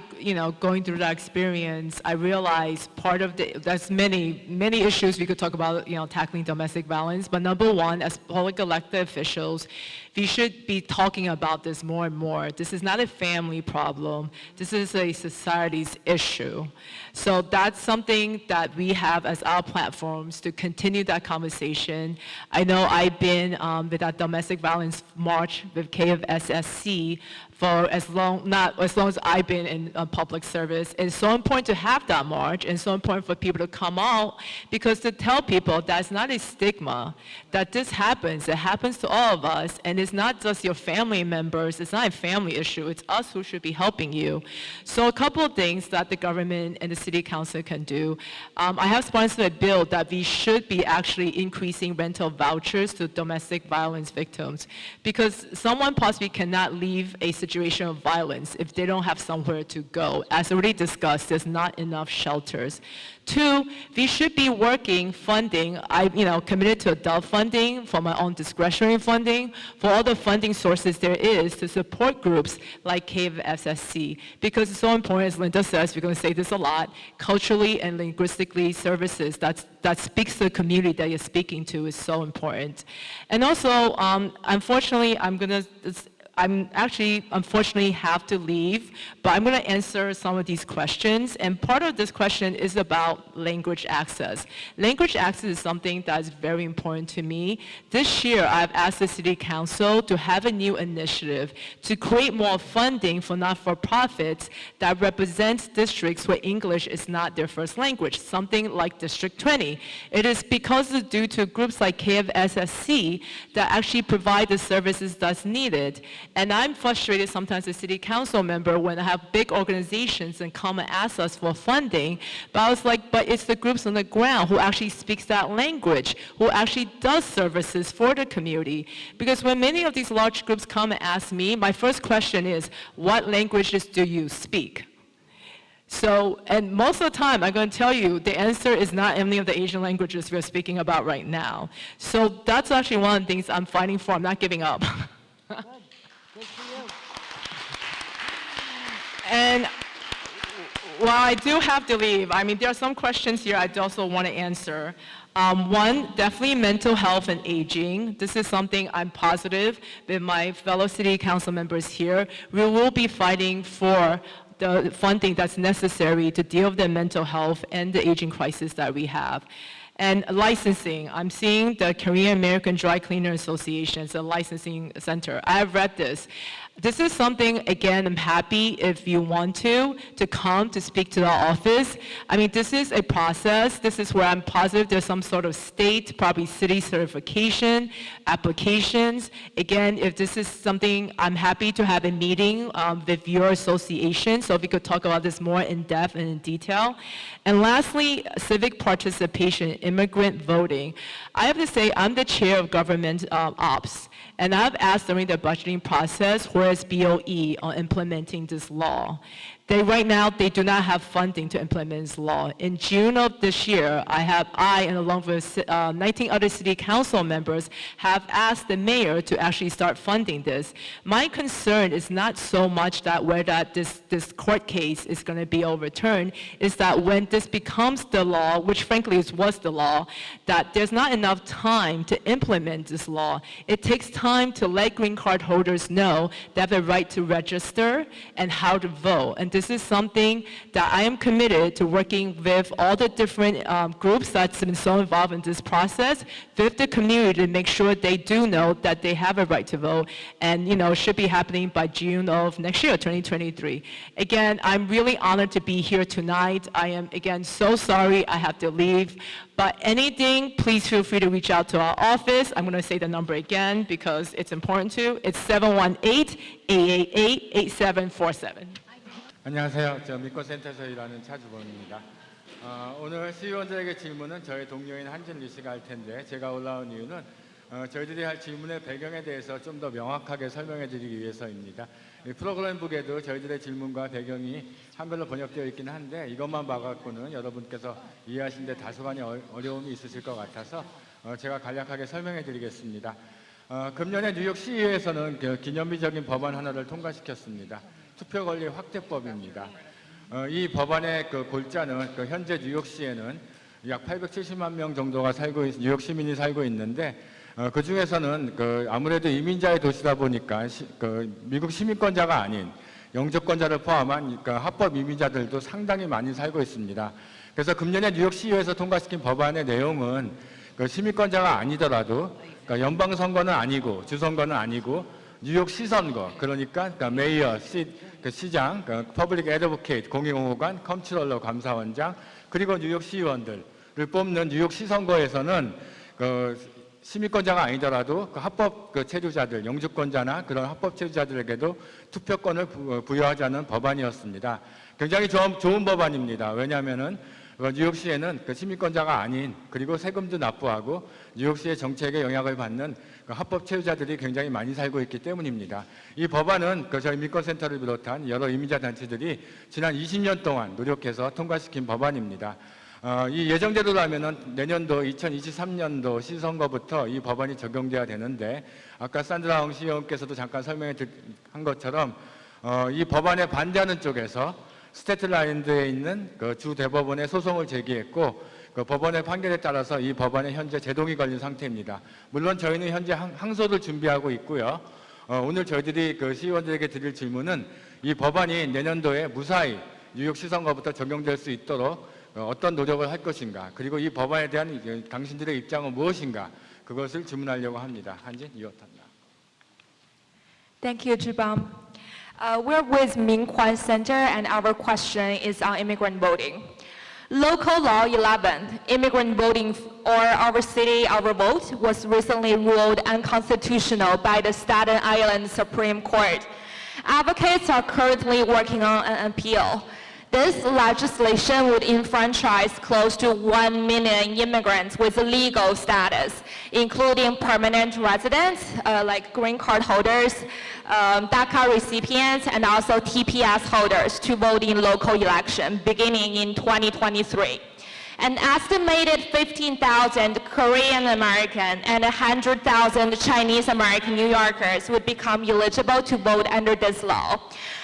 Speaker 4: going through that experience, I realized there's many issues we could talk about, tackling domestic violence. But number one, as public elected officials, we should be talking about this more and more. This is not a family problem. This is a society's issue. So that's something that we have as our platforms to continue that conversation. I know I've been with that domestic violence march with KFSSC for as long as I've been in public service. It's so important to have that march, and so important for people to come out, because to tell people that's not a stigma, that this happens. It happens to all of us, and it's not just your family members. It's not a family issue. It's us who should be helping you. So a couple of things that the government and the city council can do. I have sponsored a bill that we should be actually increasing rental vouchers to domestic violence victims, because someone possibly cannot leave a situation of violence if they don't have somewhere to go. As already discussed, there's not enough shelters. Two, we should be funding. I committed to adult funding, for my own discretionary funding, for all the funding sources there is to support groups like KFSSC, because it's so important, as Linda says, we're going to say this a lot, culturally and linguistically services that speaks to the community that you're speaking to is so important. And also, unfortunately, unfortunately have to leave, but I'm going to answer some of these questions. And part of this question is about language access. Language access is something that's very important to me. This year, I've asked the City Council to have a new initiative to create more funding for not-for-profits that represents districts where English is not their first language, something like District 20. It is because it's due to groups like KFSSC that actually provide the services that's needed. And I'm frustrated sometimes as a city council member when I have big organizations and come and ask us for funding, but I was like, but it's the groups on the ground who actually speaks that language, who actually does services for the community. Because when many of these large groups come and ask me, my first question is, what languages do you speak? So, and most of the time, I'm going to tell you, the answer is not any of the Asian languages we're speaking about right now. So that's actually one of the things I'm fighting for. I'm not giving up.
Speaker 3: Good for you.
Speaker 4: And while I do have to leave, I mean, there are some questions here I also want to answer. One, definitely mental health and aging. This is something I'm positive with my fellow city council members here. We will be fighting for the funding that's necessary to deal with the mental health and the aging crisis that we have. And licensing, I'm seeing the Korean American Dry Cleaner Association as a licensing center. I have read this. This is something, again, I'm happy if you want to come to speak to the office. I mean, this is a process. This is where I'm positive there's some sort of state, probably city certification, applications. Again, if this is something, I'm happy to have a meeting with your association, so if we could talk about this more in depth and in detail. And lastly, civic participation, immigrant voting. I have to say, I'm the chair of government ops. And I've asked during the budgeting process, where is BOE on implementing this law? Right now, they do not have funding to implement this law. In June of this year, and along with 19 other city council members, have asked the mayor to actually start funding this. My concern is not so much that this court case is going to be overturned, is that when this becomes the law, which frankly was the law, that there's not enough time to implement this law. It takes time to let green card holders know they have the right to register and how to vote. And this is something that I am committed to working with all the different groups that's been so involved in this process, with the community to make sure they do know that they have a right to vote, and should be happening by June of next year, 2023. Again, I'm really honored to be here tonight. I am, again, so sorry I have to leave. But anything, please feel free to reach out to our office. I'm going to say the number again because it's important to. It's 718-888-8747.
Speaker 11: 안녕하세요. 저 미코센터에서 일하는 차주범입니다. 오늘 시의원들에게 질문은 저희 동료인 한진리 씨가 할 텐데, 제가 올라온 이유는 저희들이 할 질문의 배경에 대해서 좀 더 명확하게 설명해 드리기 위해서입니다. 이 프로그램북에도 저희들의 질문과 배경이 한글로 번역되어 있긴 한데, 이것만 봐갖고는 여러분께서 이해하시는 데 다소간의 어려움이 있으실 것 같아서 제가 간략하게 설명해 드리겠습니다. 금년에 뉴욕 시의회에서는 기념비적인 법안 하나를 통과시켰습니다. 투표 권리 확대법입니다. 이 법안의 골자는 현재 뉴욕시에는 약 870만 명 정도가 뉴욕 시민이 살고 있는데, 그 중에서는 아무래도 이민자의 도시다 보니까 미국 시민권자가 아닌 영주권자를 포함한 합법 이민자들도 상당히 많이 살고 있습니다. 그래서 금년에 뉴욕 시의회에서 통과시킨 법안의 내용은 시민권자가 아니더라도 연방선거는 아니고 주선거는 아니고 뉴욕 시선거, 그러니까 메이어, 시장, 퍼블릭 애드보케이트, 공익공호관, 컴트롤러 감사원장, 그리고 뉴욕 시의원들을 뽑는 뉴욕 시선거에서는 시민권자가 아니더라도 합법 체류자들, 영주권자나 그런 합법 체류자들에게도 투표권을 부여하자는 법안이었습니다. 굉장히 좋은 법안입니다. 왜냐하면은 뉴욕시에는 시민권자가 아닌, 그리고 세금도 납부하고 뉴욕시의 정책에 영향을 받는 합법 체류자들이 굉장히 많이 살고 있기 때문입니다. 이 법안은 저희 민권센터를 비롯한 여러 이민자 단체들이 지난 20년 동안 노력해서 통과시킨 법안입니다. 이 예정대로라면 내년도 2023년도 시선거부터 이 법안이 적용돼야 되는데, 아까 산드라 엉 시의원께서도 잠깐 설명한 것처럼 이 법안에 반대하는 쪽에서 스태틀아일랜드에 있는 주 대법원에 소송을 제기했고, 법원의 판결에 따라서 이 법안에 현재 제동이 걸린 상태입니다. 물론 저희는 현재 항소를 준비하고 있고요. 오늘 저희들이 시의원들에게 드릴 질문은 이 법안이 내년도에 무사히 뉴욕 시선거부터 적용될 수 있도록 어떤 노력을 할 것인가, 그리고 이 법안에 대한 당신들의 입장은 무엇인가, 그것을 질문하려고 합니다. 한진 이어탄다.
Speaker 12: Thank you, Jubam. We're with Mingkwan Center, and our question is on immigrant voting. Local Law 11, immigrant voting or our city, our vote, was recently ruled unconstitutional by the Staten Island Supreme Court. Advocates are currently working on an appeal. This legislation would enfranchise close to 1 million immigrants with legal status, including permanent residents, like green card holders, DACA recipients, and also TPS holders to vote in local election beginning in 2023. An estimated 15,000 Korean American and 100,000 Chinese American New Yorkers would become eligible to vote under this law,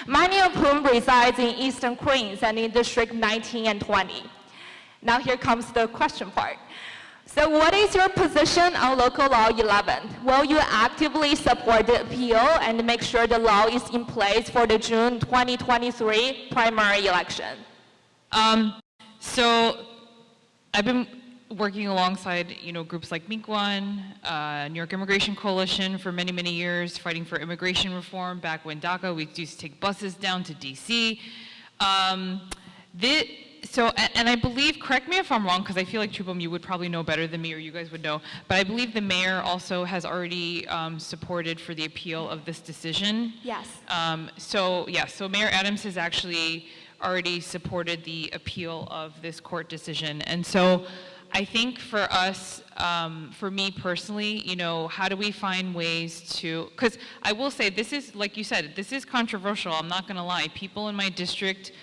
Speaker 12: many of whom resides in Eastern Queens and in District 19 and 20. Now here comes the question part. So what is your position on Local Law 11? Will you actively support the appeal and make sure the law is in place for the June 2023 primary election?
Speaker 5: So I've been working alongside, groups like Immigrant, New York Immigration Coalition for many, many years, fighting for immigration reform. Back when DACA, we used to take buses down to DC. And I believe, correct me if I'm wrong, because I feel like Chubom, you would probably know better than me, or you guys would know, but I believe the mayor also has already supported for the appeal of this decision.
Speaker 12: Yes.
Speaker 5: So Mayor Adams has actually already supported the appeal of this court decision. And so I think for us, for me personally, how do we find ways to, because I will say this is, like you said, this is controversial, I'm not gonna lie. People in my district,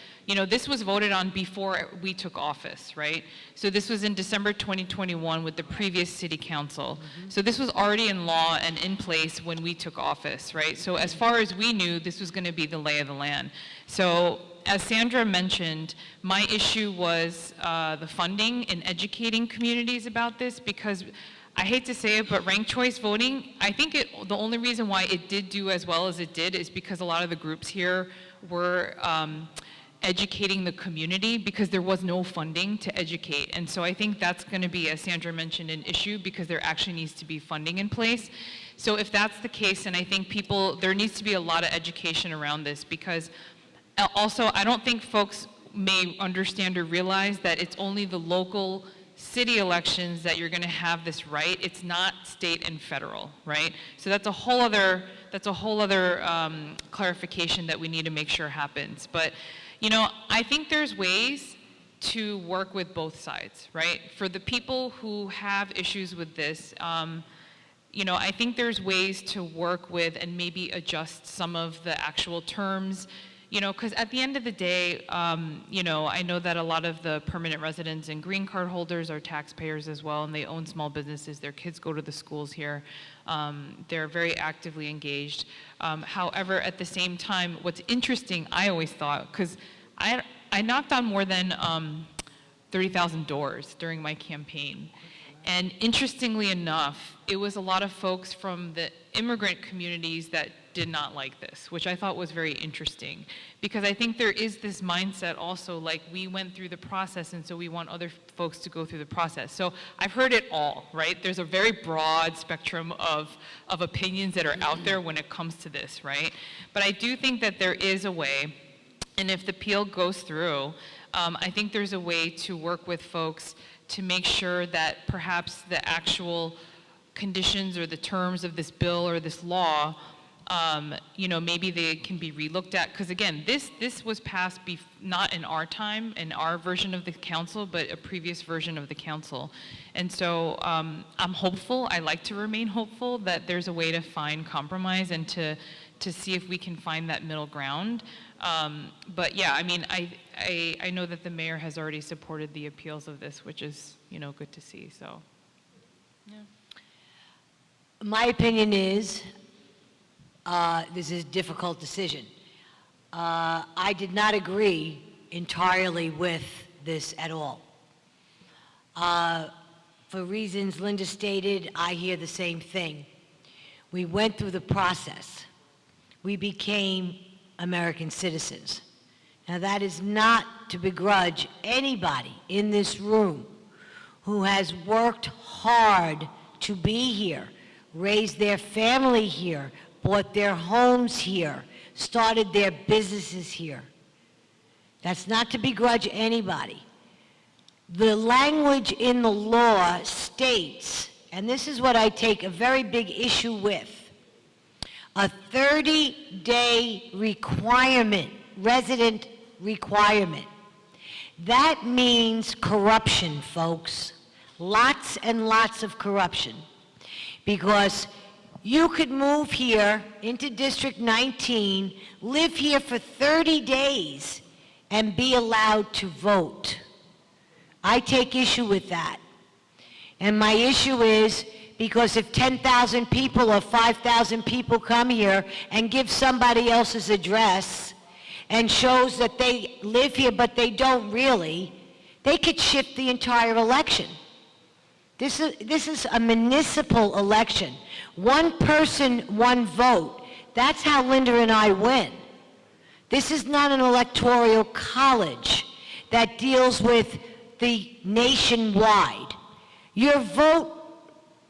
Speaker 5: this was voted on before we took office, right? So this was in December 2021 with the previous city council. So this was already in law and in place when we took office, right? So as far as we knew, this was gonna be the lay of the land. So as Sandra mentioned, my issue was the funding and educating communities about this, because I hate to say it, but ranked choice voting, I think the only reason why it did do as well as it did is because a lot of the groups here were educating the community, because there was no funding to educate. And so I think that's going to be, as Sandra mentioned, an issue, because there actually needs to be funding in place. So if that's the case, and I think there needs to be a lot of education around this, because also I don't think folks may understand or realize that it's only the local city elections that you're going to have this right. It's not state and federal, right? So that's a whole other clarification that we need to make sure happens. But I think there's ways to work with both sides, right? For the people who have issues with this, I think there's ways to work with and maybe adjust some of the actual terms, because at the end of the day, I know that a lot of the permanent residents and green card holders are taxpayers as well, and they own small businesses. Their kids go to the schools here. They're very actively engaged. However, at the same time, what's interesting, I always thought, because I knocked on more than 30,000 doors during my campaign. And interestingly enough, it was a lot of folks from the immigrant communities that did not like this, which I thought was very interesting. Because I think there is this mindset also, like we went through the process, and so we want other folks to go through the process. So I've heard it all, right? There's a very broad spectrum of opinions that are out there when it comes to this, right? But I do think that there is a way, and if the appeal goes through, I think there's a way to work with folks to make sure that perhaps the actual conditions or the terms of this bill or this law, maybe they can be relooked at. Because again, this was passed not in our time, in our version of the council, but a previous version of the council. And so I'm hopeful, I like to remain hopeful, that there's a way to find compromise and to see if we can find that middle ground. But yeah, I mean, I know that the mayor has already supported the appeals of this, which is, good to see, so. Yeah.
Speaker 3: My opinion is, this is a difficult decision. I did not agree entirely with this at all. For reasons Linda stated, I hear the same thing. We went through the process. We became American citizens. Now that is not to begrudge anybody in this room who has worked hard to be here, raised their family here, bought their homes here, started their businesses here. That's not to begrudge anybody. The language in the law states, and this is what I take a very big issue with, a 30-day requirement, resident requirement. That means corruption, folks. Lots and lots of corruption. Because you could move here into District 19, live here for 30 days, and be allowed to vote. I take issue with that. And my issue is because if 10,000 people or 5,000 people come here and give somebody else's address and shows that they live here but they don't really, they could shift the entire election. This is a municipal election. One person, one vote. That's how Linda and I win. This is not an electoral college that deals with the nationwide. Your vote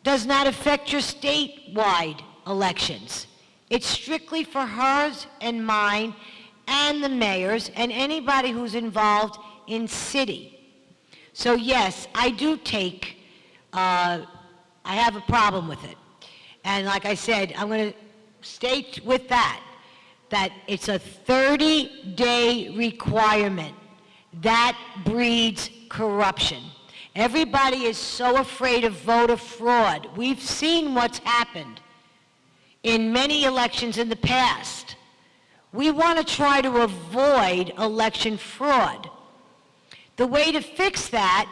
Speaker 3: does not affect your statewide elections. It's strictly for hers and mine and the mayor's and anybody who's involved in city. So yes, I do take, I have a problem with it. And like I said, I'm going to state with that it's a 30-day requirement. That breeds corruption. Everybody is so afraid of voter fraud. We've seen what's happened in many elections in the past. We want to try to avoid election fraud. The way to fix that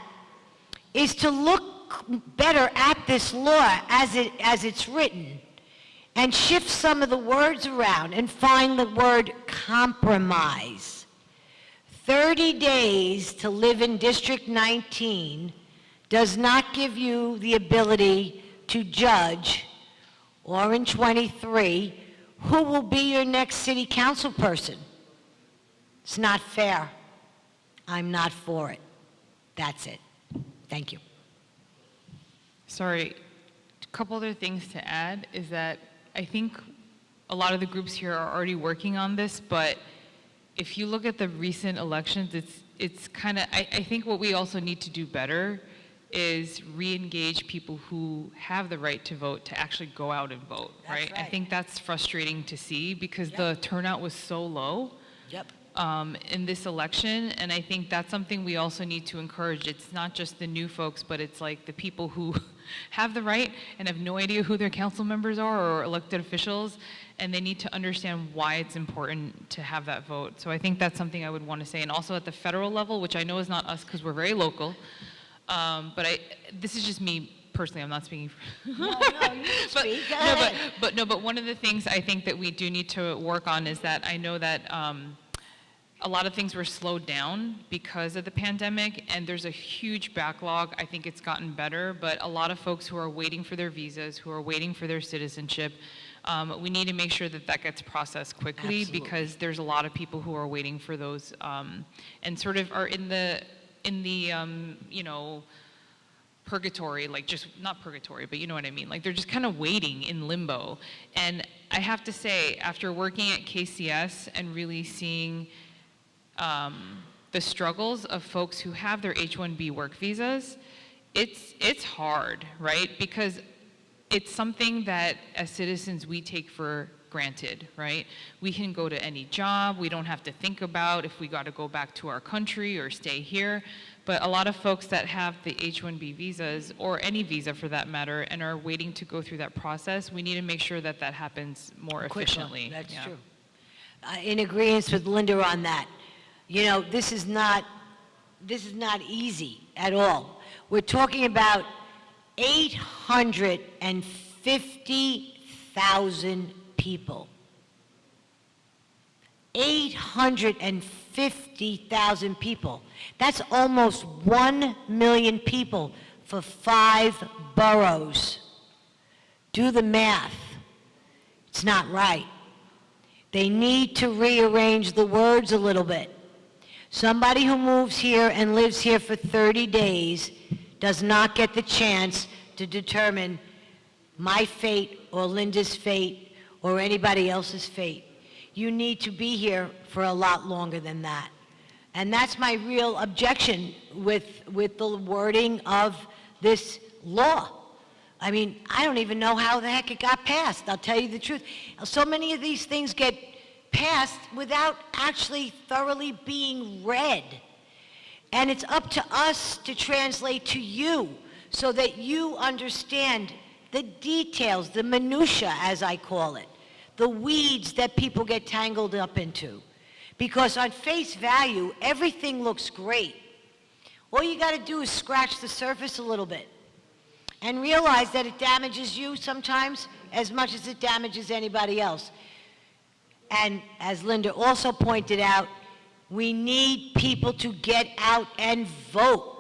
Speaker 3: is to look better at this law as it's written and shift some of the words around and find the word compromise. 30 days to live in District 19 does not give you the ability to judge, or in 23, who will be your next city council person. It's not fair. I'm not for it. That's it. Thank you.
Speaker 5: Sorry, a couple other things to add is that I think a lot of the groups here are already working on this, but if you look at the recent elections, it's kind of, I think what we also need to do better is re-engage people who have the right to vote to actually go out and vote, right? I think that's frustrating to see because the turnout was so low in this election, and I think that's something we also need to encourage. It's not just the new folks, but it's like the people who have the right and have no idea who their council members are or elected officials, and they need to understand why it's important to have that vote. So I think that's something I would want to say. And also at the federal level, which I know is not us because we're very local, but this is just me personally, I'm not speaking for...
Speaker 3: No, you can speak. Go ahead.
Speaker 5: But one of the things I think that we do need to work on is that I know that a lot of things were slowed down because of the pandemic, and there's a huge backlog. I think it's gotten better, but a lot of folks who are waiting for their visas, who are waiting for their citizenship, we need to make sure that that gets processed quickly. Absolutely. Because there's a lot of people who are waiting for those and sort of are in the you know, purgatory, like just, not purgatory, but you know what I mean, like they're just kind of waiting in limbo. And I have to say, after working at KCS and really seeing the struggles of folks who have their H-1B work visas, it's hard, right? Because it's something that as citizens we take for granted, right? We can go to any job, we don't have to think about if we got to go back to our country or stay here. But a lot of folks that have the H-1B visas, or any visa for that matter, and are waiting to go through that process, we need to make sure that that happens more efficiently.
Speaker 3: That's true. In agreement with Linda on that. You know, this is not easy at all. We're talking about 850,000 people. 850,000 people. That's almost 1 million people for 5 boroughs. Do the math. It's not right. They need to rearrange the words a little bit. Somebody who moves here and lives here for 30 days does not get the chance to determine my fate or Linda's fate or anybody else's fate. You need to be here for a lot longer than that. And that's my real objection with the wording of this law. I mean, I don't even know how the heck it got passed, I'll tell you the truth. So many of these things get passed without actually thoroughly being read. And it's up to us to translate to you so that you understand the details, the minutia, as I call it, the weeds that people get tangled up into. Because on face value, everything looks great. All you got to do is scratch the surface a little bit and realize that it damages you sometimes as much as it damages anybody else. And as Linda also pointed out, we need people to get out and vote.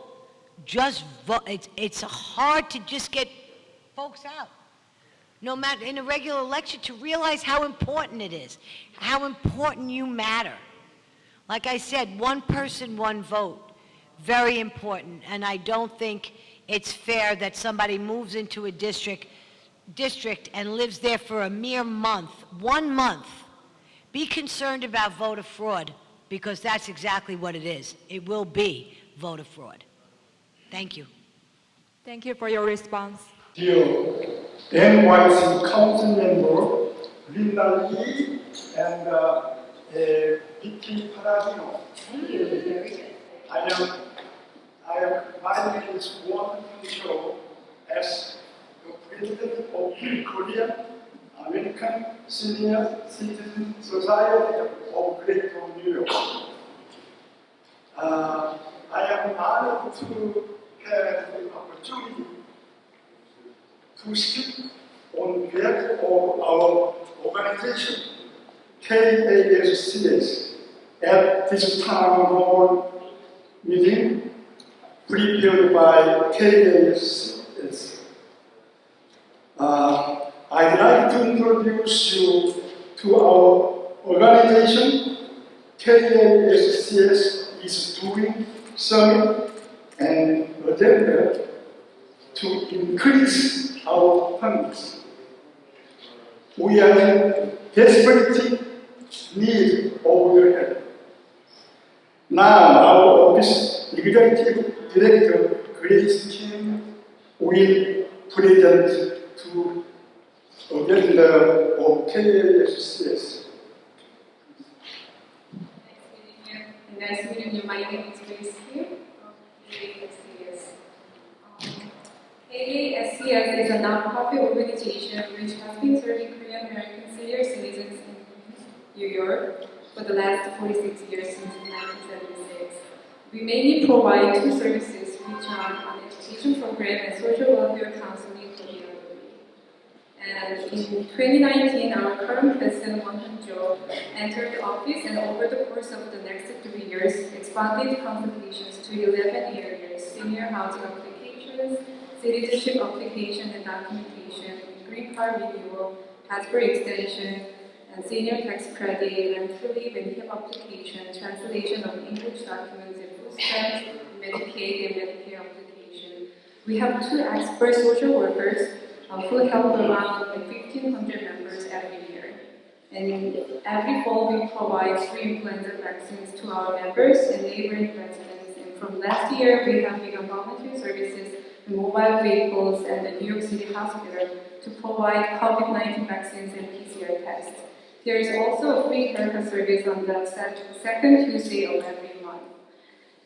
Speaker 3: Just vote. It's hard to just get folks out. No matter in a regular election, to realize how important it is, how important you matter. Like I said, one person, one vote. Very important. And I don't think it's fair that somebody moves into a district and lives there for a mere month, 1 month. Be concerned about voter fraud, because that's exactly what it is. It will be voter fraud. Thank you.
Speaker 12: Thank you for your response.
Speaker 13: Dear NYC Council member Linda Lee and Vickie Paladino.
Speaker 2: Thank you. Very good.
Speaker 13: My name is wonderful show as the president of Korean American Senior Citizen Society of Greater New York. I am honored to have the opportunity to speak on behalf of our organization, KASCS, at this town hall meeting prepared by KASCS. I'd like to introduce you to our organization. KASCS is doing summit and agenda to increase our funds. We are in desperate need of your help. Now, our office executive director, Grace Kim, will present to agenda of KASCS.
Speaker 14: Nice meeting you. My name is Grace Kim of KASCS. KASCS is a non-profit organization which has been serving Korean American senior citizens in New York for the last 46 years since 1976. We mainly provide two services, which are an education program and social welfare counseling for the elderly. And in 2019, our current president, Won Hun-jo, entered office, and over the course of the next 3 years, expanded consultations to 11 areas: senior housing applications, citizenship application and documentation, green card renewal, passport extension, and senior tax credit, rental leave and HIP application, translation of English documents and food stamps, Medicaid and Medicare application. We have 2 expert social workers who help around 1,500 members every year. And every fall we provide 3 influenza vaccines to our members and neighboring residents. And from last year we have begun volunteer services in mobile vehicles and the New York City hospital to provide COVID-19 vaccines and PCR tests. There is also a free haircut service on the second Tuesday of every month.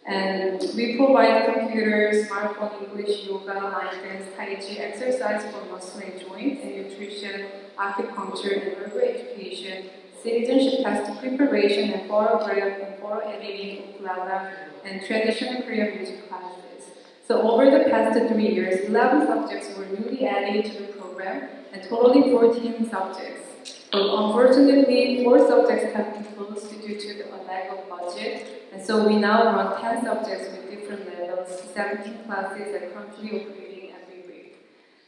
Speaker 14: And we provide computers, smartphone, English, yoga, line dance, tai chi, exercise for muscle and joint, and nutrition, acupuncture, and herbal education, citizenship test preparation, and photograph and photo editing, ukulele, and traditional Korean music classes. So over the past 3 years, 11 subjects were newly added to the program, and totaling 14 subjects. But unfortunately, 4 subjects have been closed due to the lack of budget, and so we now run 10 subjects with different levels. 17 classes are currently operating every week.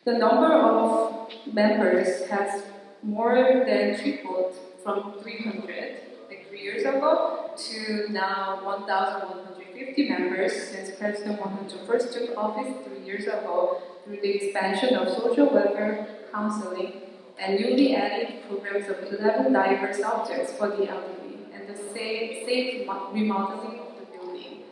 Speaker 14: The number of members has more than tripled from 300, like 3 years ago, to now 1,150 members since President Won Hun-jo first took office 3 years ago through the expansion of social welfare counseling and newly added programs of 11 diverse subjects for the elderly and the safe remodeling of the building.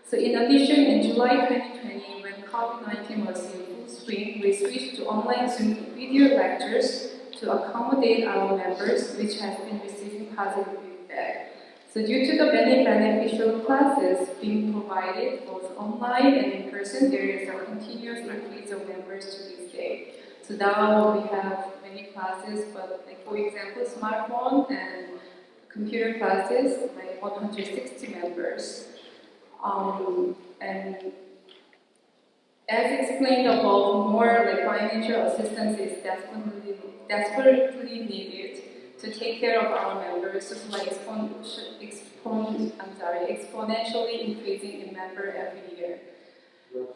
Speaker 14: So in addition, in July 2020, when COVID-19 was in full swing, we switched to online Zoom video lectures to accommodate our members, which has been receiving positive feedback. So due to the many beneficial classes being provided both online and in person, there is a continuous increase of members to this day. So now we have many classes, but like for example, smartphone and computer classes, like 160 members. And as explained above, more like financial assistance is desperately needed to take care of our members, just like exponentially increasing in member every year.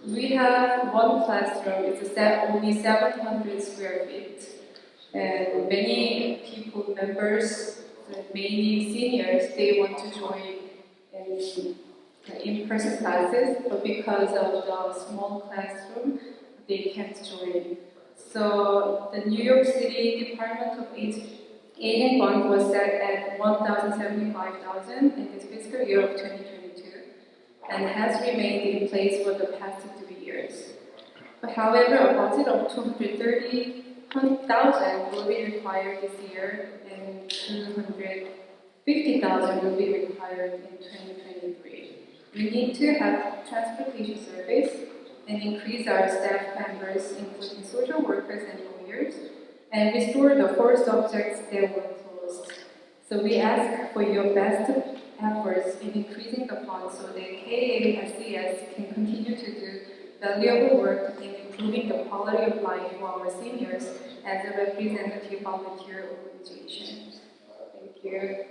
Speaker 14: We have one classroom, it's only 700 square feet, and many people, members, mainly seniors, they want to join in-person classes, but because of the small classroom, they can't join. So the New York City Department of Aid and Fund was set at $1,075,000 in this fiscal year of 2022, and has remained in place for the past 3 years. But however, a budget of $230,000 will be required this year, and $250,000 will be required in 2023. We need to have transportation service and increase our staff members, including social workers and lawyers, and restore the 4 subjects that were closed. So we ask for your best efforts in increasing the funds so that KASCS can continue to do valuable work in improving the quality of life for our seniors as a representative volunteer organization. Thank you.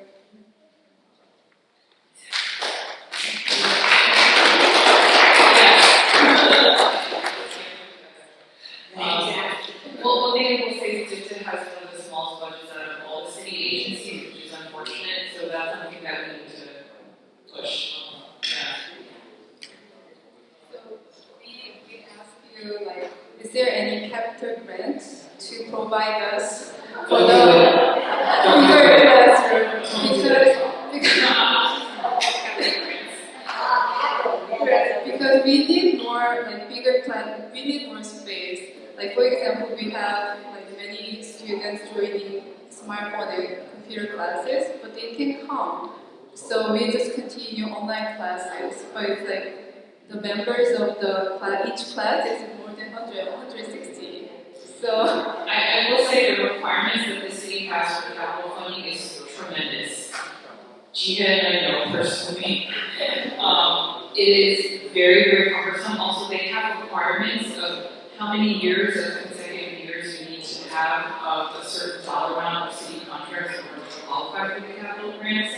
Speaker 15: Well, one thing I will say is DIPTA has one of the smallest budgets out of all the city agencies, which is unfortunate, so that's something that we need to push.
Speaker 14: So we ask you, like, is there any capital grant to provide us for the bigger classroom? Because we need more, like, bigger class, we need more space. Like, for example, we have like many students joining smartphone and computer classes, but they can come. So we just continue online classes. But it's like the members of the class, each class is more than 160. So
Speaker 15: I will say the requirements that the city has for capital funding is tremendous. Gina and I know personally. It is very, very cumbersome. Also, they have requirements of how many years of consecutive years you need to have a certain dollar amount of city contracts in order to qualify for the capital grants.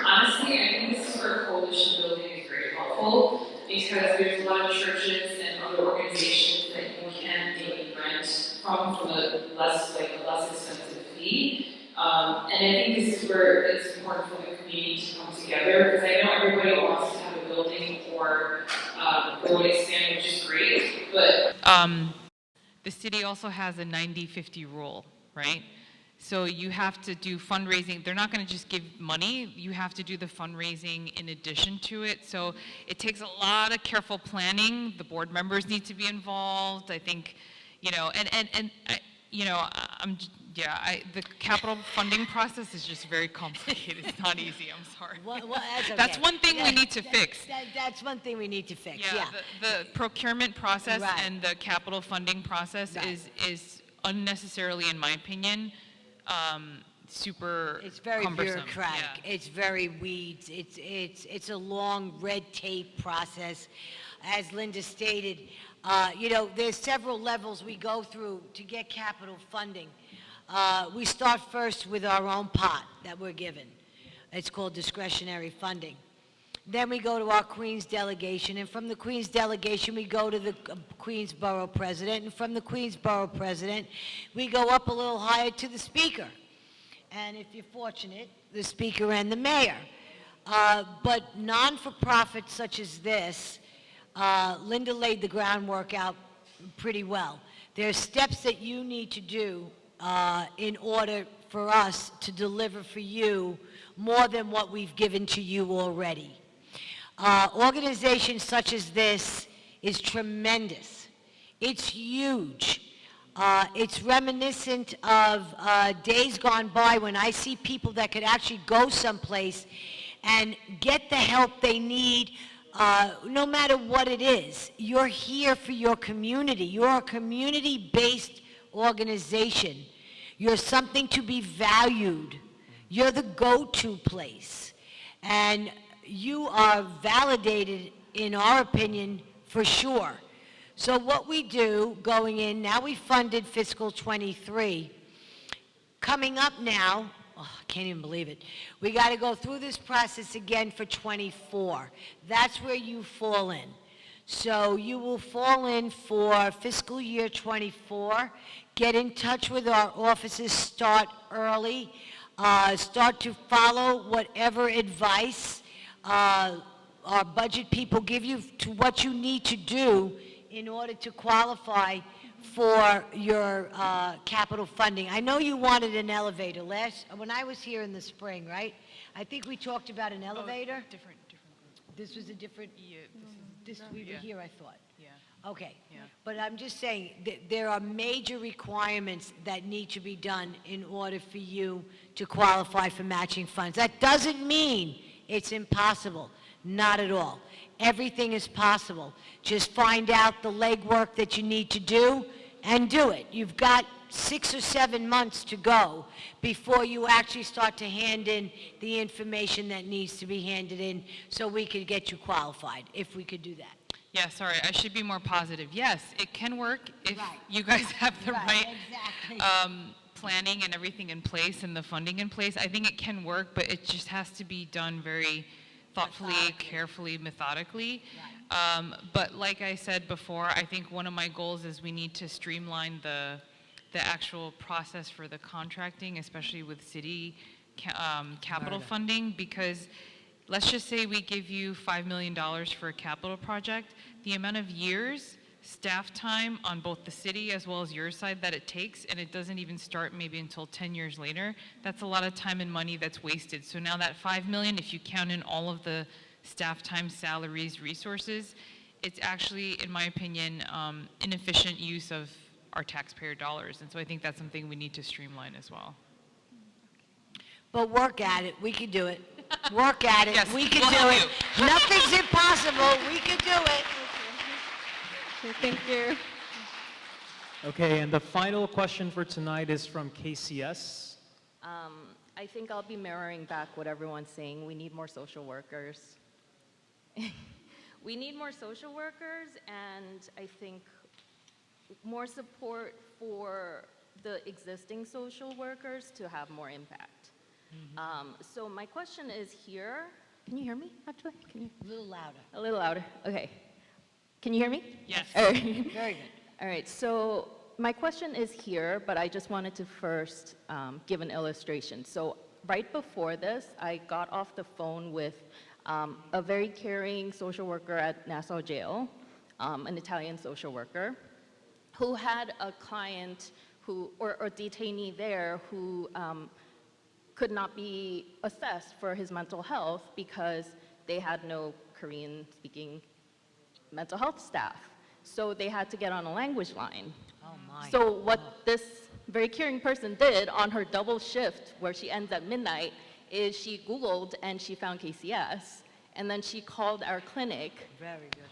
Speaker 15: Honestly, I think this is where coalition building is very helpful because there's a lot of churches and other organizations that you can maybe rent from for the less expensive fee. And I think this is where it's important for the community to come together because I know everybody wants to have a building or go and expand, which is great, but
Speaker 5: the city also has a 90-50 rule, right? So you have to do fundraising. They're not going to just give money. You have to do the fundraising in addition to it. So it takes a lot of careful planning. The board members need to be involved. I think, you know, the capital funding process is just very complicated. It's not easy. I'm sorry.
Speaker 3: Well, that's okay.
Speaker 5: That's one thing we need to fix.
Speaker 3: That's one thing we need to fix. Yeah.
Speaker 5: The procurement process
Speaker 3: Right.
Speaker 5: and the capital funding process is unnecessarily, in my opinion, super
Speaker 3: It's very
Speaker 5: cumbersome.
Speaker 3: bureaucratic.
Speaker 5: Yeah.
Speaker 3: It's very weeds. It's a long red tape process. As Linda stated, you know, there's several levels we go through to get capital funding. We start first with our own pot that we're given. It's called discretionary funding. Then we go to our Queens delegation, and from the Queens delegation, we go to the Queens Borough President, and from the Queens Borough President, we go up a little higher to the Speaker. And if you're fortunate, the Speaker and the Mayor. But non-for-profits such as this, Linda laid the groundwork out pretty well. There are steps that you need to do in order for us to deliver for you more than what we've given to you already. Organizations such as this is tremendous. It's huge. It's reminiscent of days gone by when I see people that could actually go someplace and get the help they need, no matter what it is. You're here for your community. You're a community-based organization. You're something to be valued. You're the go-to place. And you are validated, in our opinion, for sure. So what we do going in, now we funded fiscal 23. Coming up now, oh, I can't even believe it. We got to go through this process again for 24. That's where you fall in. So you will fall in for fiscal year 24. Get in touch with our offices, start early, start to follow whatever advice our budget people give you to what you need to do in order to qualify for your capital funding. I know you wanted an elevator when I was here in the spring, right? I think we talked about an elevator.
Speaker 4: Different group.
Speaker 3: This was a different, we were here, I thought.
Speaker 4: Yeah.
Speaker 3: Okay.
Speaker 4: Yeah.
Speaker 3: But I'm just saying that there are major requirements that need to be done in order for you to qualify for matching funds. That doesn't mean it's impossible. Not at all. Everything is possible. Just find out the legwork that you need to do and do it. You've got 6 or 7 months to go before you actually start to hand in the information that needs to be handed in so we could get you qualified, if we could do that.
Speaker 5: Yeah, sorry, I should be more positive. Yes, it can work if you guys have the right planning and everything in place and the funding in place. I think it can work, but it just has to be done very thoughtfully, carefully, methodically. But like I said before, I think one of my goals is we need to streamline the actual process for the contracting, especially with city capital funding, because let's just say we give you $5 million for a capital project. The amount of years, staff time on both the city as well as your side that it takes, and it doesn't even start maybe until 10 years later, that's a lot of time and money that's wasted. So now that $5 million, if you count in all of the staff time, salaries, resources, it's actually, in my opinion, inefficient use of our taxpayer dollars. And so I think that's something we need to streamline as well.
Speaker 3: But work at it. We can do it. Work at it.
Speaker 5: Yes,
Speaker 3: We can
Speaker 5: we'll
Speaker 3: do
Speaker 5: help
Speaker 3: it.
Speaker 5: you.
Speaker 3: Nothing's impossible. We can do it.
Speaker 10: Thank you.
Speaker 1: Okay, and the final question for tonight is from KCS.
Speaker 16: I think I'll be mirroring back what everyone's saying. We need more social workers. We need more social workers, and I think more support for the existing social workers to have more impact. So my question is here. Can you hear me, actually? Can you?
Speaker 3: A little louder.
Speaker 16: A little louder, okay. Can you hear me?
Speaker 3: Yes.
Speaker 16: All right.
Speaker 3: Very good.
Speaker 16: All right, so my question is here, but I just wanted to first give an illustration. So right before this, I got off the phone with a very caring social worker at Nassau Jail, an Italian social worker, who had a client who, or detainee there who could not be assessed for his mental health because they had no Korean-speaking mental health staff. So they had to get on a language line.
Speaker 3: Oh my.
Speaker 16: So what this very caring person did on her double shift, where she ends at midnight, is she Googled and she found KCS, and then she called our clinic.
Speaker 3: Very good.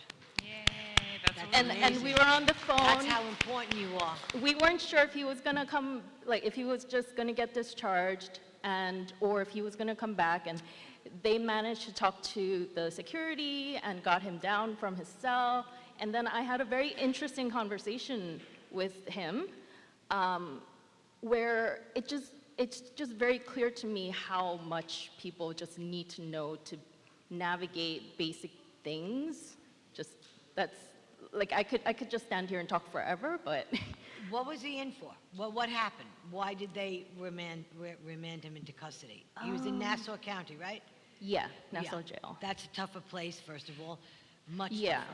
Speaker 16: And we were on the phone.
Speaker 3: That's how important you are.
Speaker 16: We weren't sure if he was gonna come, like if he was just gonna get discharged, or if he was gonna come back. And they managed to talk to the security and got him down from his cell. And then I had a very interesting conversation with him, where it's just very clear to me how much people just need to know to navigate basic things. Like I could just stand here and talk forever, but.
Speaker 3: What was he in for? What happened? Why did they remand him into custody? He was in Nassau County, right?
Speaker 16: Yeah, Nassau Jail.
Speaker 3: That's a tougher place, first of all. Much
Speaker 16: Yeah,
Speaker 3: tougher.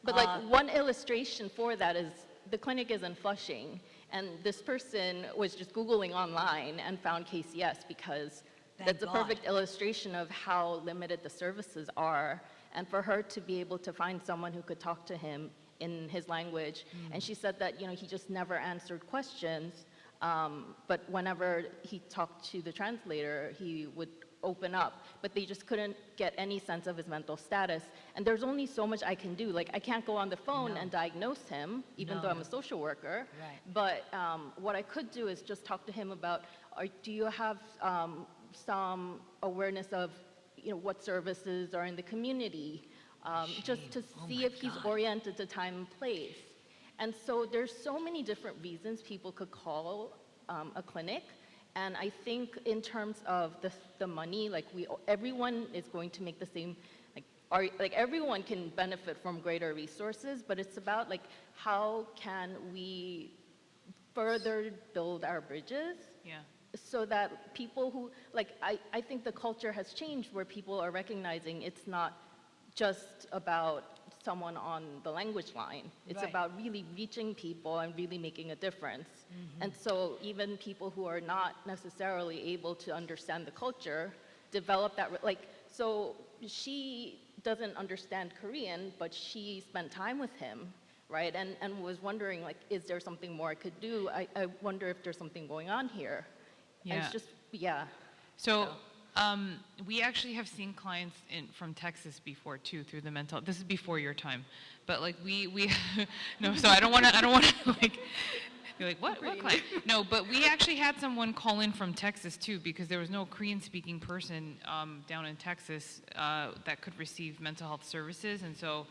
Speaker 16: but like one illustration for that is the clinic is in Flushing, and this person was just Googling online and found KCS because that's a perfect illustration of how limited the services are. And for her to be able to find someone who could talk to him in his language, and she said that he just never answered questions. But whenever he talked to the translator, he would open up, but they just couldn't get any sense of his mental status. And there's only so much I can do. Like, I can't go on the phone and diagnose him, even though I'm a social worker.
Speaker 3: Right.
Speaker 16: But what I could do is just talk to him about, do you have some awareness of, what services are in the community, just to see if he's oriented to time and place. And so there's so many different reasons people could call a clinic. And I think in terms of the money, like everyone is going to make the same, like everyone can benefit from greater resources, but it's about like how can we further build our bridges so that people who, like I think the culture has changed where people are recognizing it's not just about someone on the language line. It's about really reaching people and really making a difference. And so even people who are not necessarily able to understand the culture develop that, so she doesn't understand Korean, but she spent time with him, right? And was wondering, like, is there something more I could do? I wonder if there's something going on here. And it's just,
Speaker 5: So we actually have seen clients from Texas before too, through the mental. This is before your time, but like we no. So I don't want to like. You're like, what client? No, but we actually had someone call in from Texas too, because there was no Korean-speaking person down in Texas that could receive mental health services, and so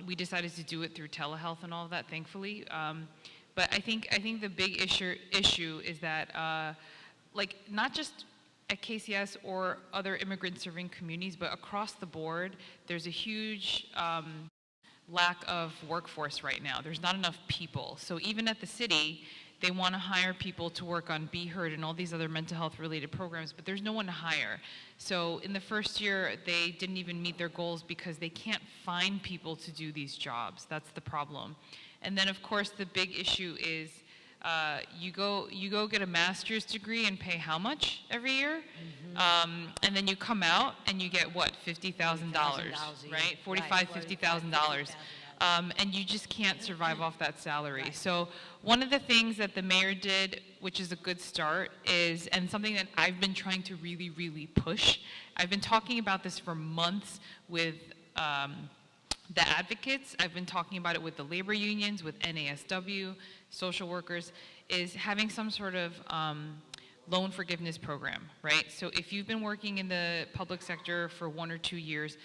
Speaker 5: we decided to do it through telehealth and all of that, thankfully. But I think the big issue is that like not just at KCS or other immigrant-serving communities, but across the board, there's a huge lack of workforce right now. There's not enough people. So even at the city, they want to hire people to work on Be Heard and all these other mental health related programs, but there's no one to hire. So in the first year, they didn't even meet their goals because they can't find people to do these jobs. That's the problem. And then of course the big issue is you go get a master's degree and pay how much every year? And then you come out and you get what, $50,000, right? $50,000. And you just can't survive off that salary. So one of the things that the mayor did, which is a good start, is, and something that I've been trying to really, really push, I've been talking about this for months with the advocates, I've been talking about it with the labor unions, with NASW, social workers, is having some sort of loan forgiveness program, right? So if you've been working in the public sector for 1 or 2 years,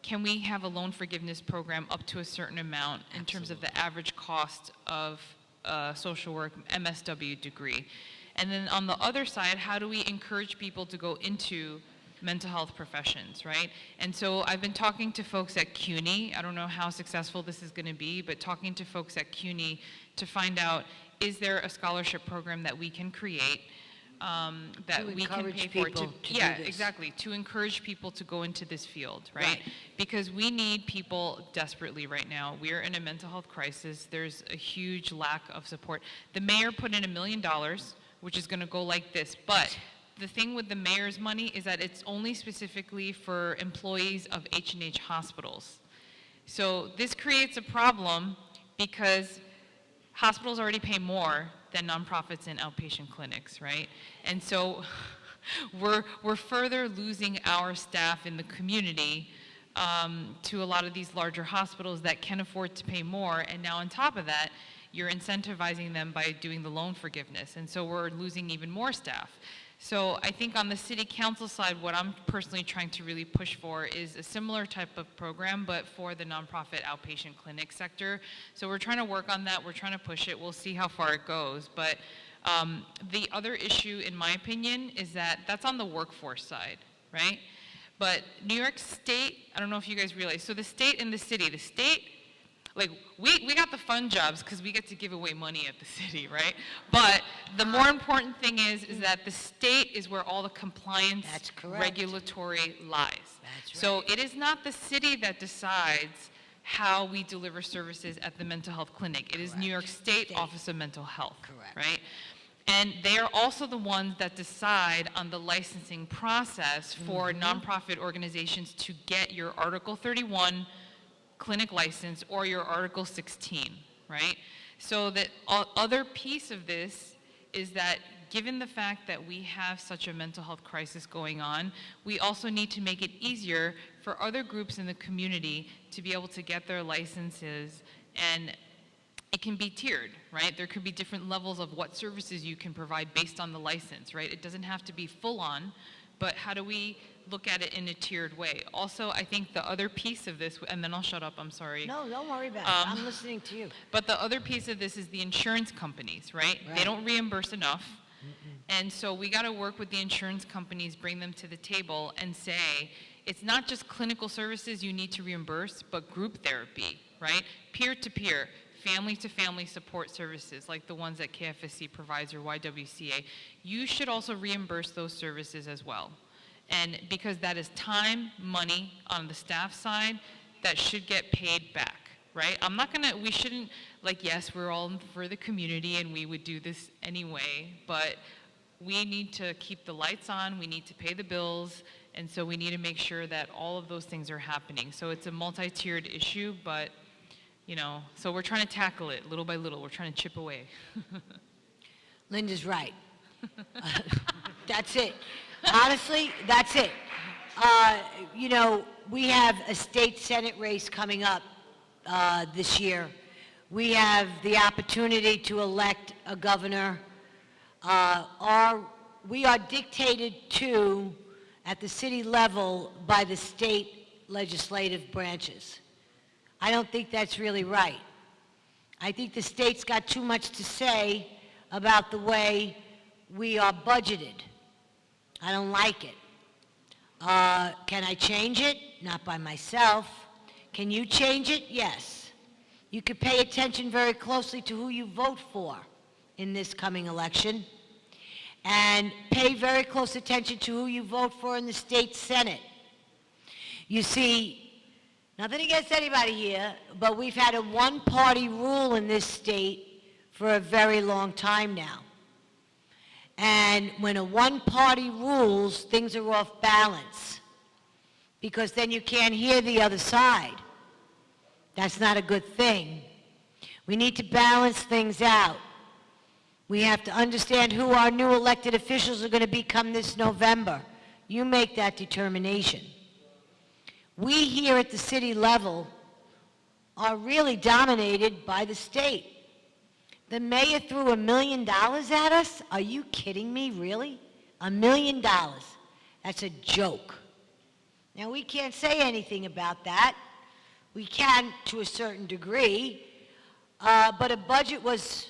Speaker 5: can we have a loan forgiveness program up to a certain amount in terms of the average cost of a social work MSW degree? And then on the other side, how do we encourage people to go into mental health professions, right? And so I've been talking to folks at CUNY. I don't know how successful this is going to be, but talking to folks at CUNY to find out, is there a scholarship program that we can create that we can pay for? Exactly, to encourage people to go into this field, right? Because we need people desperately right now. We're in a mental health crisis. There's a huge lack of support. The mayor put in $1 million, which is going to go like this, but the thing with the mayor's money is that it's only specifically for employees of H&H hospitals. So this creates a problem because hospitals already pay more than nonprofits and outpatient clinics, right? And so we're further losing our staff in the community to a lot of these larger hospitals that can afford to pay more, and now on top of that, you're incentivizing them by doing the loan forgiveness, and so we're losing even more staff. So I think on the city council side, what I'm personally trying to really push for is a similar type of program, but for the nonprofit outpatient clinic sector. So we're trying to work on that. We're trying to push it. We'll see how far it goes. But the other issue, in my opinion, is that that's on the workforce side, right? But New York State, I don't know if you guys realize, so the state and the city, like, we got the fun jobs because we get to give away money at the city, right? But the more important thing is that the state is where all the compliance regulatory lies. So it is not the city that decides how we deliver services at the mental health clinic. It is New York State Office of Mental Health, right? And they are also the ones that decide on the licensing process for nonprofit organizations to get your Article 31 clinic license or your Article 16, right? So the other piece of this is that given the fact that we have such a mental health crisis going on, we also need to make it easier for other groups in the community to be able to get their licenses, and it can be tiered, right? There could be different levels of what services you can provide based on the license, right? It doesn't have to be full on, but how do we look at it in a tiered way? Also, I think the other piece of this, and then I'll shut up, I'm sorry.
Speaker 3: No, don't worry about it. I'm listening to you.
Speaker 5: But the other piece of this is the insurance companies, right? They don't reimburse enough. And so we got to work with the insurance companies, bring them to the table and say, it's not just clinical services you need to reimburse, but group therapy, right? Peer-to-peer, family-to-family support services like the ones that KFSC provides or YWCA. You should also reimburse those services as well. And because that is time, money on the staff side that should get paid back, right? We shouldn't, like, yes, we're all for the community and we would do this anyway, but we need to keep the lights on, we need to pay the bills, and so we need to make sure that all of those things are happening. So it's a multi-tiered issue, but, so we're trying to tackle it little by little. We're trying to chip away.
Speaker 3: Linda's right. That's it. Honestly, that's it. We have a state Senate race coming up this year. We have the opportunity to elect a governor. We are dictated to, at the city level, by the state legislative branches. I don't think that's really right. I think the state's got too much to say about the way we are budgeted. I don't like it. Can I change it? Not by myself. Can you change it? Yes. You could pay attention very closely to who you vote for in this coming election, and pay very close attention to who you vote for in the state Senate. You see, nothing against anybody here, but we've had a one-party rule in this state for a very long time now. And when a one-party rules, things are off balance, because then you can't hear the other side. That's not a good thing. We need to balance things out. We have to understand who our new elected officials are going to become this November. You make that determination. We here at the city level are really dominated by the state. The mayor threw $1 million at us? Are you kidding me, really? $1 million. That's a joke. Now, we can't say anything about that. We can to a certain degree, but a budget was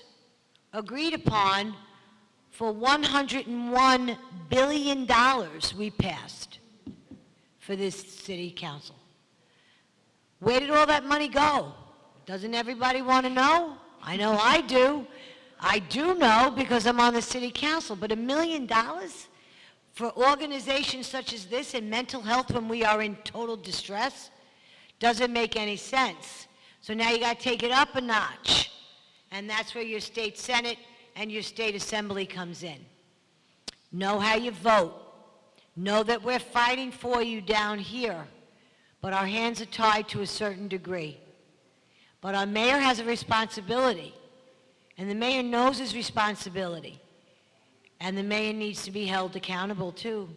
Speaker 3: agreed upon for $101 billion we passed for this city council. Where did all that money go? Doesn't everybody want to know? I know I do. I do know because I'm on the city council, but $1 million for organizations such as this in mental health when we are in total distress doesn't make any sense. So now you got to take it up a notch. And that's where your state Senate and your state assembly comes in. Know how you vote. Know that we're fighting for you down here, but our hands are tied to a certain degree. But our mayor has a responsibility, and the mayor knows his responsibility, and the mayor needs to be held accountable too,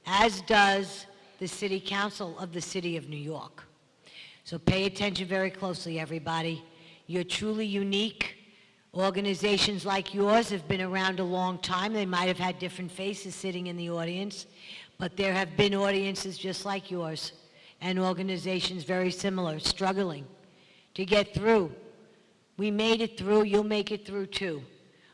Speaker 3: as does the city council of the city of New York. So pay attention very closely, everybody. You're truly unique. Organizations like yours have been around a long time. They might have had different faces sitting in the audience, but there have been audiences just like yours and organizations very similar, struggling to get through. We made it through, you'll make it through too.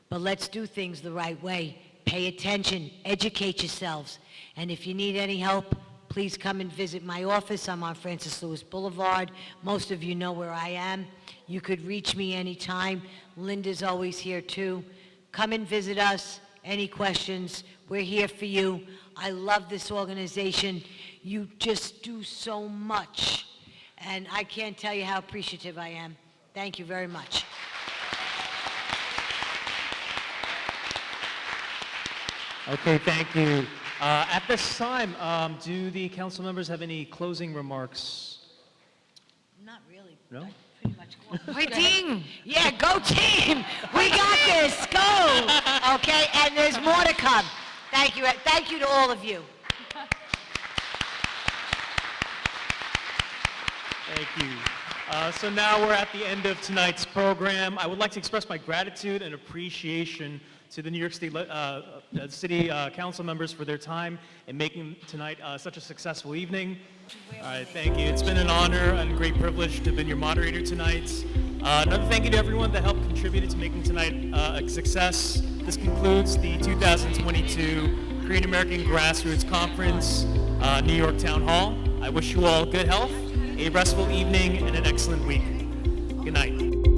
Speaker 3: But let's do things the right way. Pay attention, educate yourselves. And if you need any help, please come and visit my office. I'm on Francis Lewis Boulevard. Most of you know where I am. You could reach me anytime. Linda's always here too. Come and visit us. Any questions? We're here for you. I love this organization. You just do so much. And I can't tell you how appreciative I am. Thank you very much.
Speaker 1: Okay, thank you. At this time, do the council members have any closing remarks?
Speaker 3: Not really.
Speaker 1: No?
Speaker 3: Team! Yeah, go team! We got this, go! Okay, and there's more to come. Thank you to all of you.
Speaker 1: Thank you. So now we're at the end of tonight's program. I would like to express my gratitude and appreciation to the New York State City Council members for their time in making tonight such a successful evening. All right, thank you. It's been an honor and great privilege to have been your moderator tonight. Another thank you to everyone that helped contribute to making tonight a success. This concludes the 2022 Korean American Grassroots Conference, New York Town Hall. I wish you all good health, a restful evening, and an excellent week. Good night.